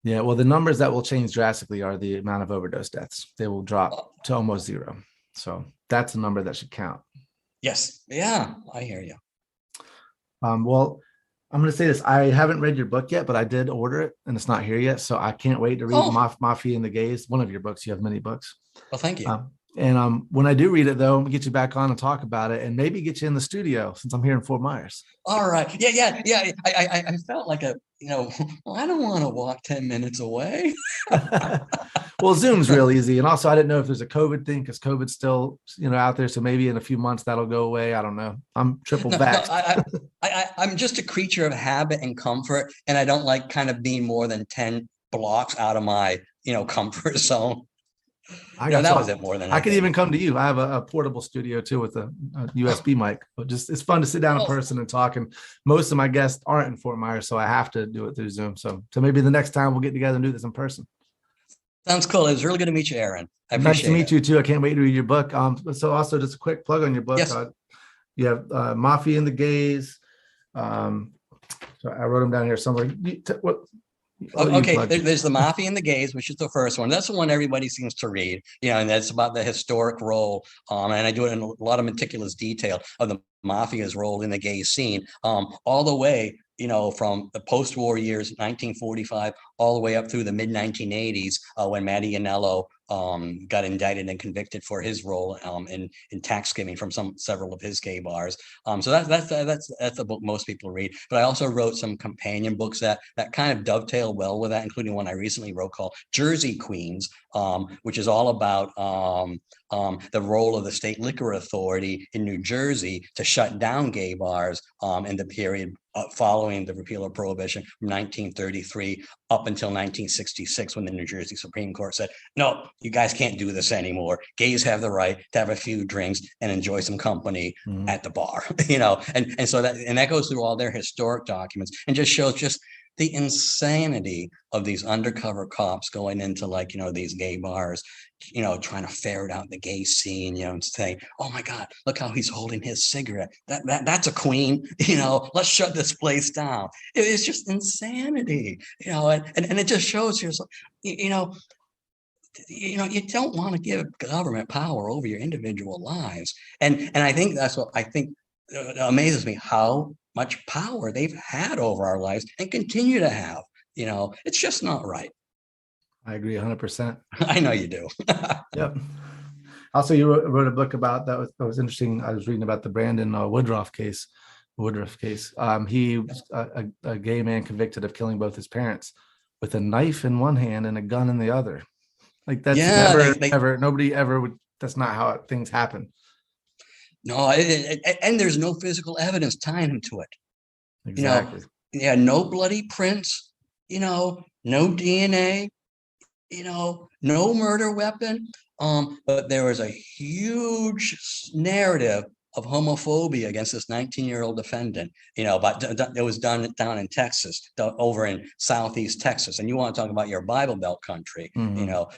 Yeah, well, the numbers that will change drastically are the amount of overdose deaths. They will drop to almost zero. So that's a number that should count. Yes. Yeah, I hear you. Well, I'm going to say this. I haven't read your book yet, but I did order it and it's not here yet. So I can't wait to read Mafia and the Gays. One of your books. You have many books. Well, thank you. And when I do read it, though, I'm gonna get you back on and talk about it, and maybe get you in the studio since I'm here in Fort Myers. All right. Yeah. I felt like well, I don't want to walk 10 minutes away. Well, Zoom's real easy. And also, I didn't know if there's a COVID thing because COVID's still, out there. So maybe in a few months that'll go away. I don't know. I'm triple vaxxed. I'm just a creature of habit and comfort. And I don't like kind of being more than 10 blocks out of my, comfort zone. That was it more than I could even come to you. I have a portable studio too with a USB mic, but it's fun to sit down in person and talk. And most of my guests aren't in Fort Myers, so I have to do it through Zoom. So maybe the next time we'll get together and do this in person. Sounds cool. It was really good to meet you, Aaron. Nice to meet you too. I can't wait to read your book. So also just a quick plug on your book. Yes. You have Mafia and the Gays. So I wrote them down here somewhere. Okay, there's the Mafia and the Gays, which is the first one. That's the one everybody seems to read, and that's about the historic role. And I do it in a lot of meticulous detail of the Mafia's role in the gay scene, all the way, from the post-war years, 1945, all the way up through the mid-1980s, when Matty Iannello got indicted and convicted for his role in tax skimming from several of his gay bars. So that's the book most people read. But I also wrote some companion books that kind of dovetail well with that, including one I recently wrote called Jersey Queens, which is all about the role of the state liquor authority in New Jersey to shut down gay bars in the period following the repeal of Prohibition from 1933 up until 1966, when the New Jersey Supreme Court said, no, you guys can't do this anymore. Gays have the right to have a few drinks and enjoy some company at the bar, and so that goes through all their historic documents and just shows just the insanity of these undercover cops going into these gay bars, trying to ferret out the gay scene, and say, oh my God, look how he's holding his cigarette. That's a queen, let's shut this place down. It's just insanity, and it just shows you, you don't want to give government power over your individual lives. And I think that's what amazes me, how much power they've had over our lives and continue to have. It's just not right. I agree 100%. I know you do. Yep. Also, you wrote a book about that was interesting. I was reading about the Brandon Woodruff case. He was a gay man convicted of killing both his parents with a knife in one hand and a gun in the other. Like that's nobody ever would. That's not how things happen. No, and there's no physical evidence tying him to it. Exactly. No bloody prints, no DNA, no murder weapon. But there was a huge narrative of homophobia against this 19-year-old defendant, but it was done down in Texas, over in Southeast Texas. And you want to talk about your Bible Belt country, No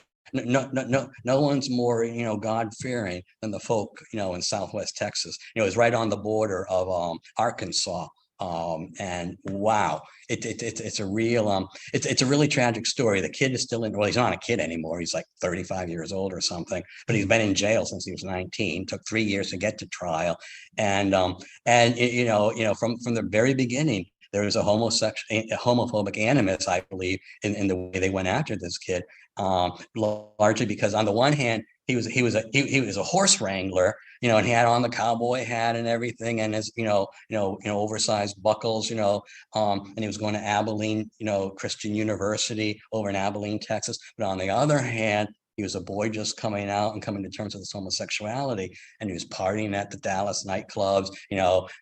one's more, God-fearing than the folk, in Southwest Texas. It's right on the border of Arkansas. And wow, it's a real, it's a really tragic story. The kid is still he's not a kid anymore. He's like 35 years old or something, but he's been in jail since he was 19, took 3 years to get to trial. And from the very beginning, there was a homophobic animus, I believe, in the way they went after this kid, largely because on the one hand, he was a horse wrangler, and he had on the cowboy hat and everything, and his oversized buckles, and he was going to Abilene, Christian University over in Abilene, Texas. But on the other hand, he was a boy just coming to terms with his homosexuality, and he was partying at the Dallas nightclubs.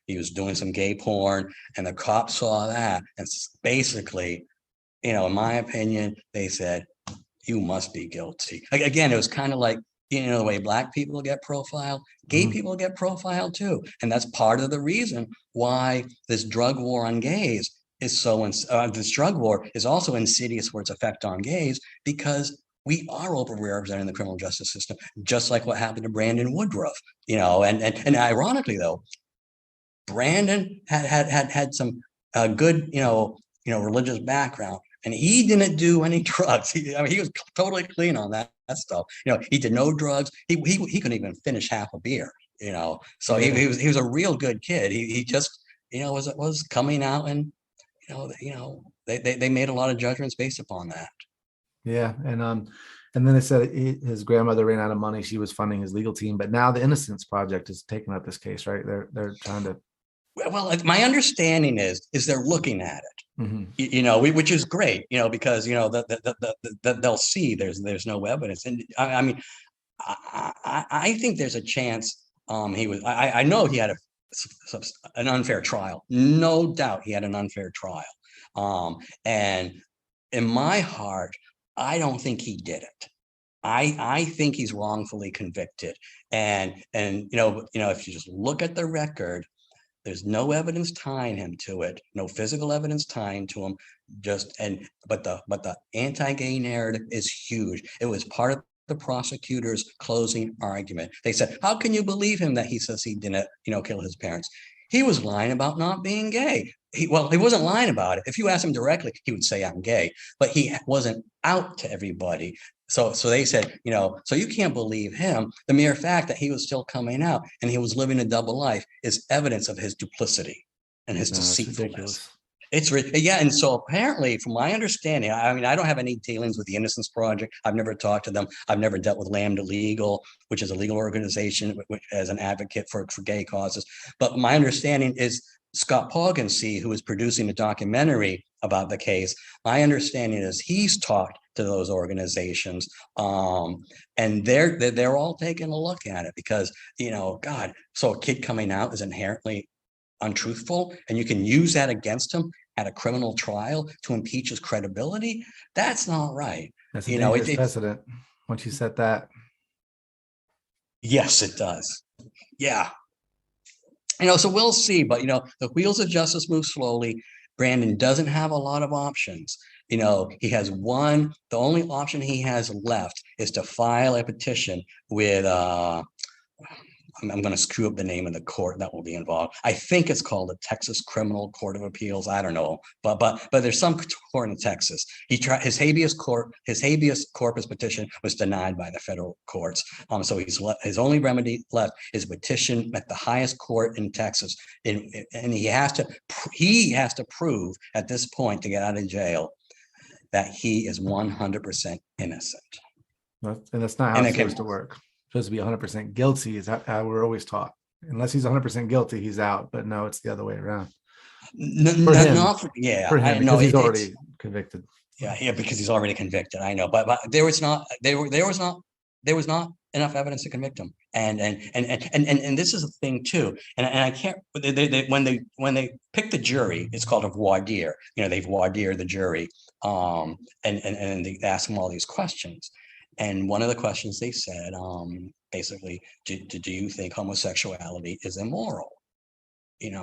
He was doing some gay porn, and the cops saw that, and basically, in my opinion, they said, you must be guilty. Again, it was kind of like, the way Black people get profiled, gay people get profiled too. And that's part of the reason why this drug war on gays is this drug war is also insidious for its effect on gays, because we are overrepresented in the criminal justice system, just like what happened to Brandon Woodruff, and ironically though, Brandon had some good, religious background, and he didn't do any drugs. He was totally clean on that stuff. He did no drugs. He couldn't even finish half a beer. So he was a real good kid. He just was coming out, and they made a lot of judgments based upon that. Yeah, and then they said his grandmother ran out of money. She was funding his legal team, but now the Innocence Project is taking up this case, right? They're trying to. Well, my understanding is they're looking at it, which is great, because that they'll see there's no evidence, and I mean, I think there's a chance. I know he had an unfair trial, no doubt he had an unfair trial, and in my heart, I don't think he did it. I think he's wrongfully convicted, and if you just look at the record, there's no evidence tying him to it, no physical evidence tying to him. But the anti-gay narrative is huge. It was part of the prosecutor's closing argument. They said, "How can you believe him that he says he didn't, kill his parents? He was lying about not being gay." He wasn't lying about it. If you ask him directly, he would say, "I'm gay," but he wasn't out to everybody. So they said, so you can't believe him. The mere fact that he was still coming out and he was living a double life is evidence of his duplicity and his deceitfulness. It's and so apparently, from my understanding, I mean, I don't have any dealings with the Innocence Project. I've never talked to them. I've never dealt with Lambda Legal, which is a legal organization as an advocate for gay causes. But my understanding is Scott Poggency, who is producing a documentary about the case, my understanding is he's talked to those organizations, and they're all taking a look at it because, God, so a kid coming out is inherently untruthful, and you can use that against him at a criminal trial to impeach his credibility. That's not right. That's a dangerous precedent once you set that. Yes, it does. Yeah. So we'll see, but the wheels of justice move slowly. Brandon doesn't have a lot of options. He has the only option he has left is to file a petition with I'm going to screw up the name of the court that will be involved. I think it's called the Texas Criminal Court of Appeals. I don't know, but there's some court in Texas. His habeas corpus petition was denied by the federal courts. So his only remedy left is petition at the highest court in Texas, and he has to prove at this point to get out of jail that he is 100% innocent. And that's not how it's supposed to work. Supposed to be 100% guilty is how we're always taught. Unless he's 100% guilty, he's out. But no, it's the other way around. For him, because he's already convicted. Yeah, because he's already convicted. I know, but there was not enough evidence to convict him. And this is a thing too. And I can't. When they pick the jury, it's called a voir dire. They voir dire the jury. And they ask them all these questions. And one of the questions they said, basically, do you think homosexuality is immoral? And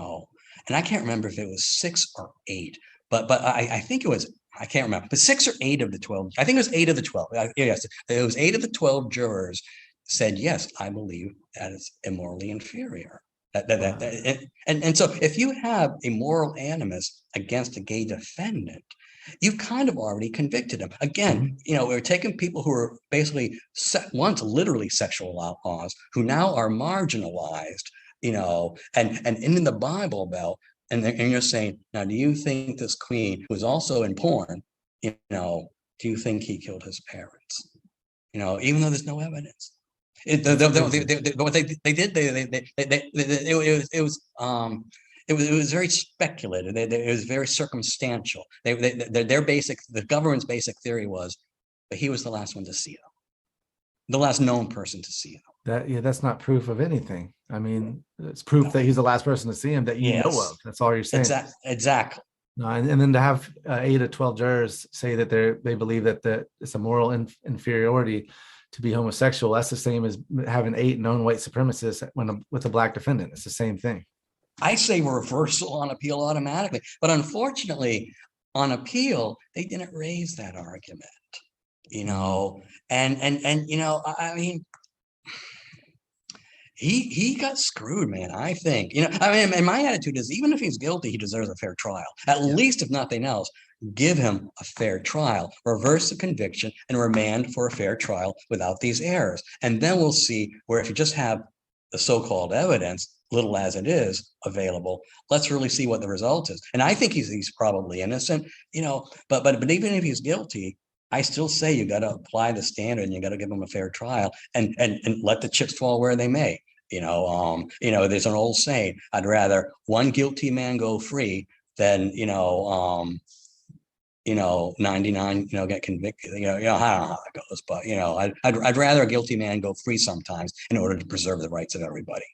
I can't remember if it was 6 or 8, but I think it was, I can't remember, but 6 or 8 of the 12. I think it was 8 of the 12. Yes, it was 8 of the 12 jurors said, yes, I believe that is immorally inferior. And so if you have a moral animus against a gay defendant, you've kind of already convicted him. Again, we're taking people who are basically once literally sexual outlaws who now are marginalized, and in the Bible Belt, and you're saying, now, do you think this queen who's also in porn, do you think he killed his parents? Even though there's no evidence. What they did, it was very speculative. It was very circumstantial. The government's basic theory was that he was the last one to see them, the last known person to see them. That's not proof of anything. I mean, it's proof that he's the last person to see him that you know of. That's all you're saying. Exactly. No, and then to have 8 of 12 jurors say that they believe that it's a moral inferiority to be homosexual. That's the same as having 8 known white supremacists with a black defendant. It's the same thing. I say reversal on appeal automatically, but unfortunately, on appeal, they didn't raise that argument. I mean, he got screwed, man. I think, and my attitude is, even if he's guilty, he deserves a fair trial. At least, if nothing else, give him a fair trial, reverse the conviction, and remand for a fair trial without these errors. And then we'll see where if you just have the so-called evidence, little as it is available. Let's really see what the result is. And I think he's probably innocent, but even if he's guilty, I still say you got to apply the standard and you got to give him a fair trial and let the chips fall where they may. There's an old saying, I'd rather one guilty man go free than, 99, get convicted. I don't know how that goes, but I'd rather a guilty man go free sometimes in order to preserve the rights of everybody.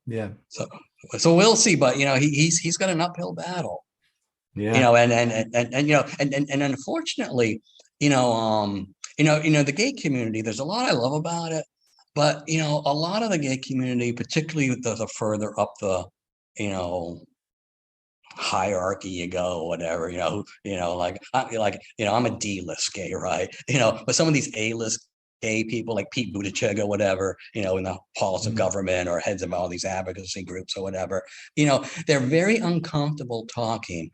Yeah. So we'll see, but he's got an uphill battle. Yeah. And unfortunately, the gay community, there's a lot I love about it, but a lot of the gay community, particularly the further up the, hierarchy you go, whatever, I'm a D-list gay, right? But some of these A-list gay people like Pete Buttigieg or whatever, in the halls of government or heads of all these advocacy groups or whatever, they're very uncomfortable talking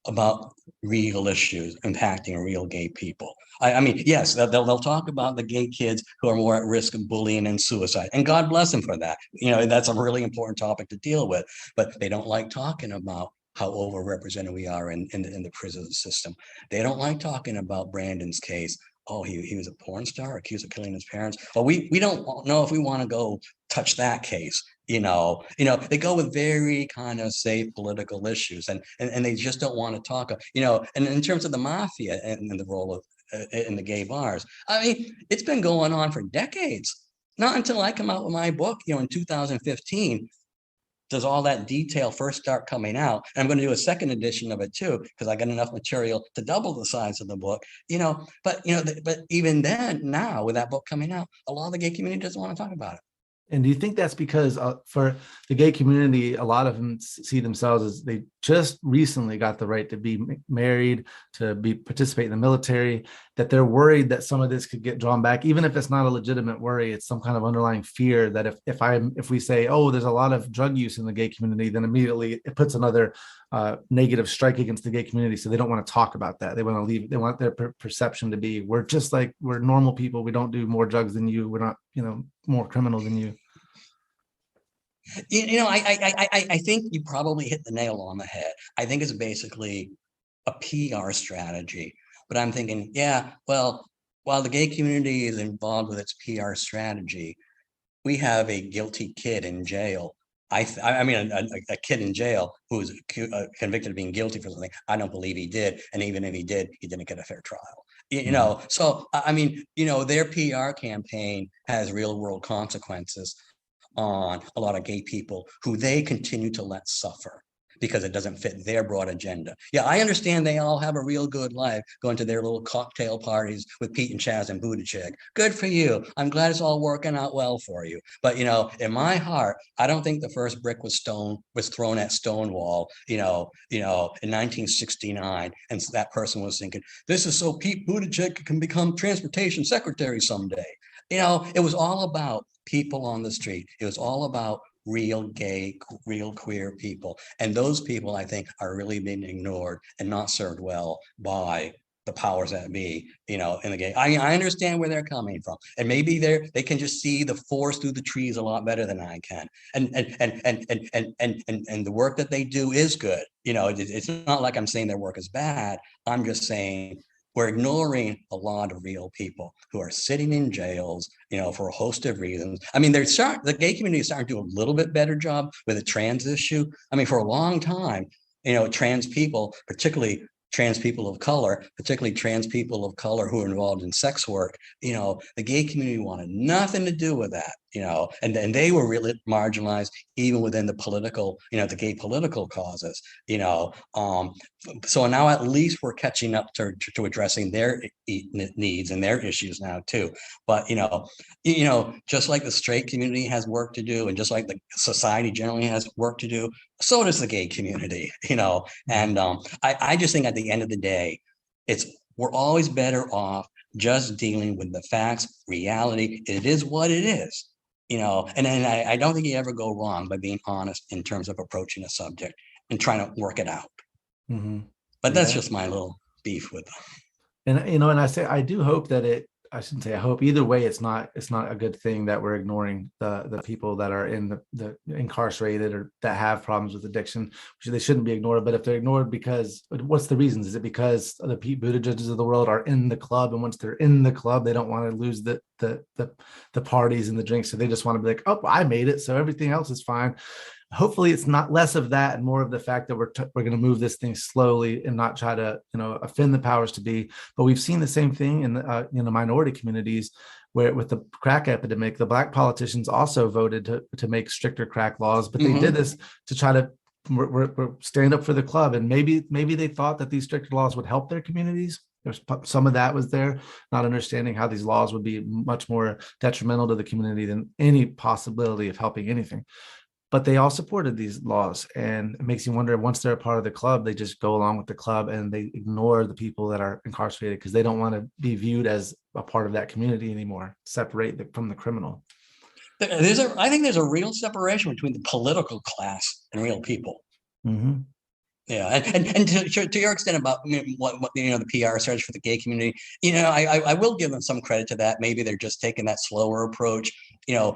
about real issues impacting real gay people. I mean, yes, they'll talk about the gay kids who are more at risk of bullying and suicide, and God bless them for that. That's a really important topic to deal with, but they don't like talking about how overrepresented we are in the prison system. They don't like talking about Brandon's case. Oh, he was a porn star accused of killing his parents. Well, we don't know if we want to go touch that case. They go with very kind of safe political issues, and they just don't want to talk. And in terms of the mafia and the role of in the gay bars, I mean, it's been going on for decades. Not until I come out with my book, in 2015. Does all that detail first start coming out? And I'm going to do a second edition of it too, because I got enough material to double the size of the book, but even then, now with that book coming out, a lot of the gay community doesn't want to talk about it. And do you think that's because for the gay community, a lot of them see themselves as they just recently got the right to be married, to participate in the military, that they're worried that some of this could get drawn back, even if it's not a legitimate worry, it's some kind of underlying fear that if we say, oh, there's a lot of drug use in the gay community, then immediately it puts another negative strike against the gay community. So they don't want to talk about that. They want to leave. They want their perception to be, we're just like, we're normal people. We don't do more drugs than you. We're not, more criminal than you. I think you probably hit the nail on the head. I think it's basically a PR strategy. But I'm thinking, well, while the gay community is involved with its PR strategy, we have a guilty kid in jail. I mean, a kid in jail who was convicted of being guilty for something I don't believe he did. And even if he did, he didn't get a fair trial. So, I mean, their PR campaign has real world consequences on a lot of gay people who they continue to let suffer because it doesn't fit their broad agenda. Yeah, I understand they all have a real good life going to their little cocktail parties with Pete and Chaz and Buttigieg. Good for you. I'm glad it's all working out well for you. But, in my heart, I don't think the first brick was thrown at Stonewall, in 1969. And that person was thinking, this is so Pete Buttigieg can become transportation secretary someday. It was all about people on the street. It was all about real gay, real queer people. And those people, I think, are really being ignored and not served well by the powers that be, in the gay. I understand where they're coming from. And maybe they can just see the forest through the trees a lot better than I can. And the work that they do is good. It's not like I'm saying their work is bad. I'm just saying we're ignoring a lot of real people who are sitting in jails, for a host of reasons. I mean, the gay community is starting to do a little bit better job with the trans issue. I mean, for a long time, trans people, particularly trans people of color, who are involved in sex work, the gay community wanted nothing to do with that, and they were really marginalized even within the political, the gay political causes, so now at least we're catching up to addressing their needs and their issues now too. But, just like the straight community has work to do, and just like the society generally has work to do, so does the gay community, and I just think at the end of the day, we're always better off just dealing with the facts, reality. It is what it is, and I don't think you ever go wrong by being honest in terms of approaching a subject and trying to work it out. Mm-hmm. But that's just my little beef with them. And, and I say, I do hope that I shouldn't say I hope. Either way, it's not a good thing that we're ignoring the people that are in the incarcerated or that have problems with addiction. They shouldn't be ignored. But if they're ignored because, what's the reasons? Is it because the Pete Buttigieg's of the world are in the club, and once they're in the club, they don't want to lose the parties and the drinks, so they just want to be like, oh, I made it, so everything else is fine. Hopefully it's not less of that and more of the fact that we're going to move this thing slowly and not try to, offend the powers to be. But we've seen the same thing in the minority communities, where with the crack epidemic, the Black politicians also voted to make stricter crack laws, but they did this to try to we're stand up for the club. And maybe they thought that these stricter laws would help their communities. There's some of that was there, not understanding how these laws would be much more detrimental to the community than any possibility of helping anything. But they all supported these laws, and it makes you wonder, once they're a part of the club, they just go along with the club and they ignore the people that are incarcerated because they don't want to be viewed as a part of that community anymore, separate from the criminal. I think there's a real separation between the political class and real people. Mm-hmm. Yeah, and to your extent about what the PR search for the gay community, I will give them some credit to that. Maybe they're just taking that slower approach,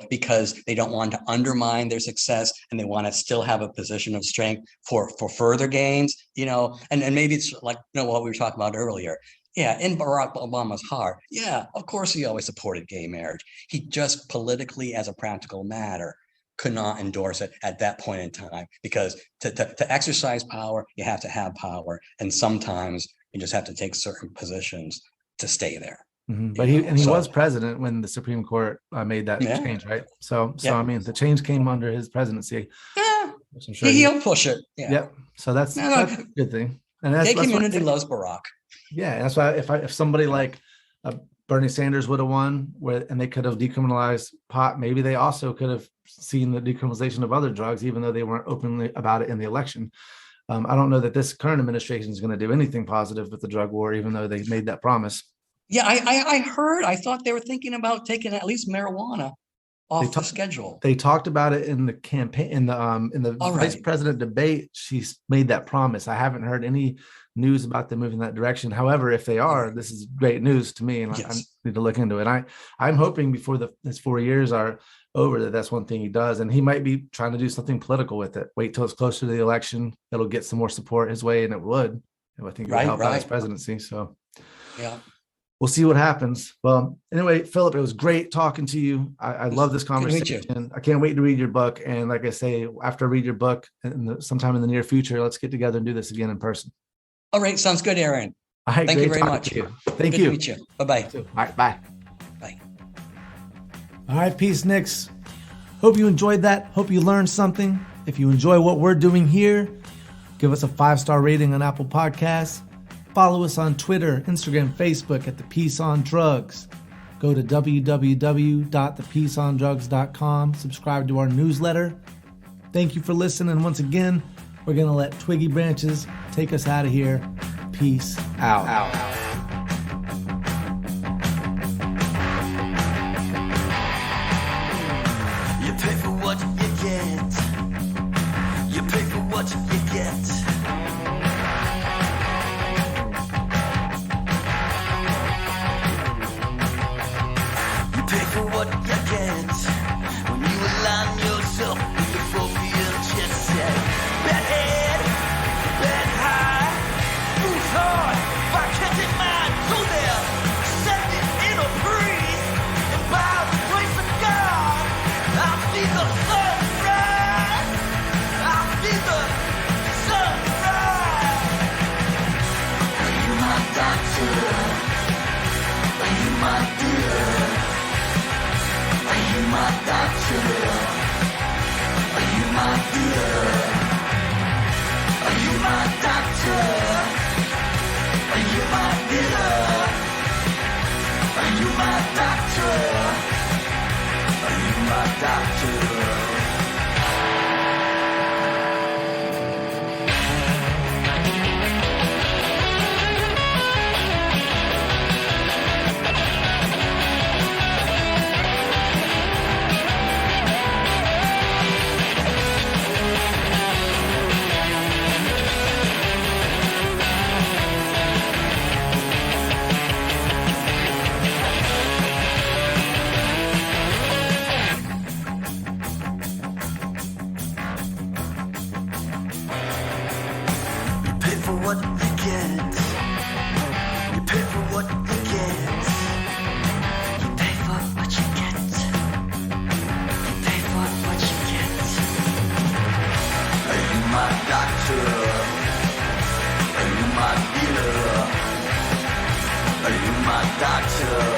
because they don't want to undermine their success and they want to still have a position of strength for further gains, and maybe it's like what we were talking about earlier. Yeah, in Barack Obama's heart, yeah, of course he always supported gay marriage. He just politically, as a practical matter, could not endorse it at that point in time, because to exercise power, you have to have power, and sometimes you just have to take certain positions to stay there. Mm-hmm. But he was president when the Supreme Court made that change, right? So I mean, the change came under his presidency. Yeah, I'm sure he'll push it. Yeah. Yep. So that's a good thing. And the gay community loves Barack. Yeah, that's why if somebody like Bernie Sanders would have won, and they could have decriminalized pot, maybe they also could have seen the decriminalization of other drugs, even though they weren't openly about it in the election. I don't know that this current administration is going to do anything positive with the drug war, even though they made that promise. Yeah, I thought they were thinking about taking at least marijuana off the schedule. They talked about it in the campaign, in the vice president debate. She made that promise. I haven't heard any news about them moving that direction. However, if they are, this is great news to me, and I need to look into it. I'm hoping before his 4 years are over that's one thing he does, and he might be trying to do something political with it. Wait till it's closer to the election; it'll get some more support his way, and it would. I think it would help out his presidency. So, yeah. We'll see what happens. Well, anyway, Phillip, it was great talking to you. I love this conversation. I can't wait to read your book. And like I say, after I read your book sometime in the near future, let's get together and do this again in person. All right. Sounds good, Aaron. All right, Thank you very much. Thank you. Good to meet you. Bye-bye. All right. Bye. Bye. All right. Peace, Nicks. Hope you enjoyed that. Hope you learned something. If you enjoy what we're doing here, give us a 5-star rating on Apple Podcasts. Follow us on Twitter, Instagram, Facebook at The Peace on Drugs. Go to www.thepeaceondrugs.com. Subscribe to our newsletter. Thank you for listening. Once again, we're going to let Twiggy Branches take us out of here. Peace out. You pay for what you get. You pay for what you get. What you get when you align yourself with the appropriate jet set. Bad head, bad high, moves hard, by catching doctor.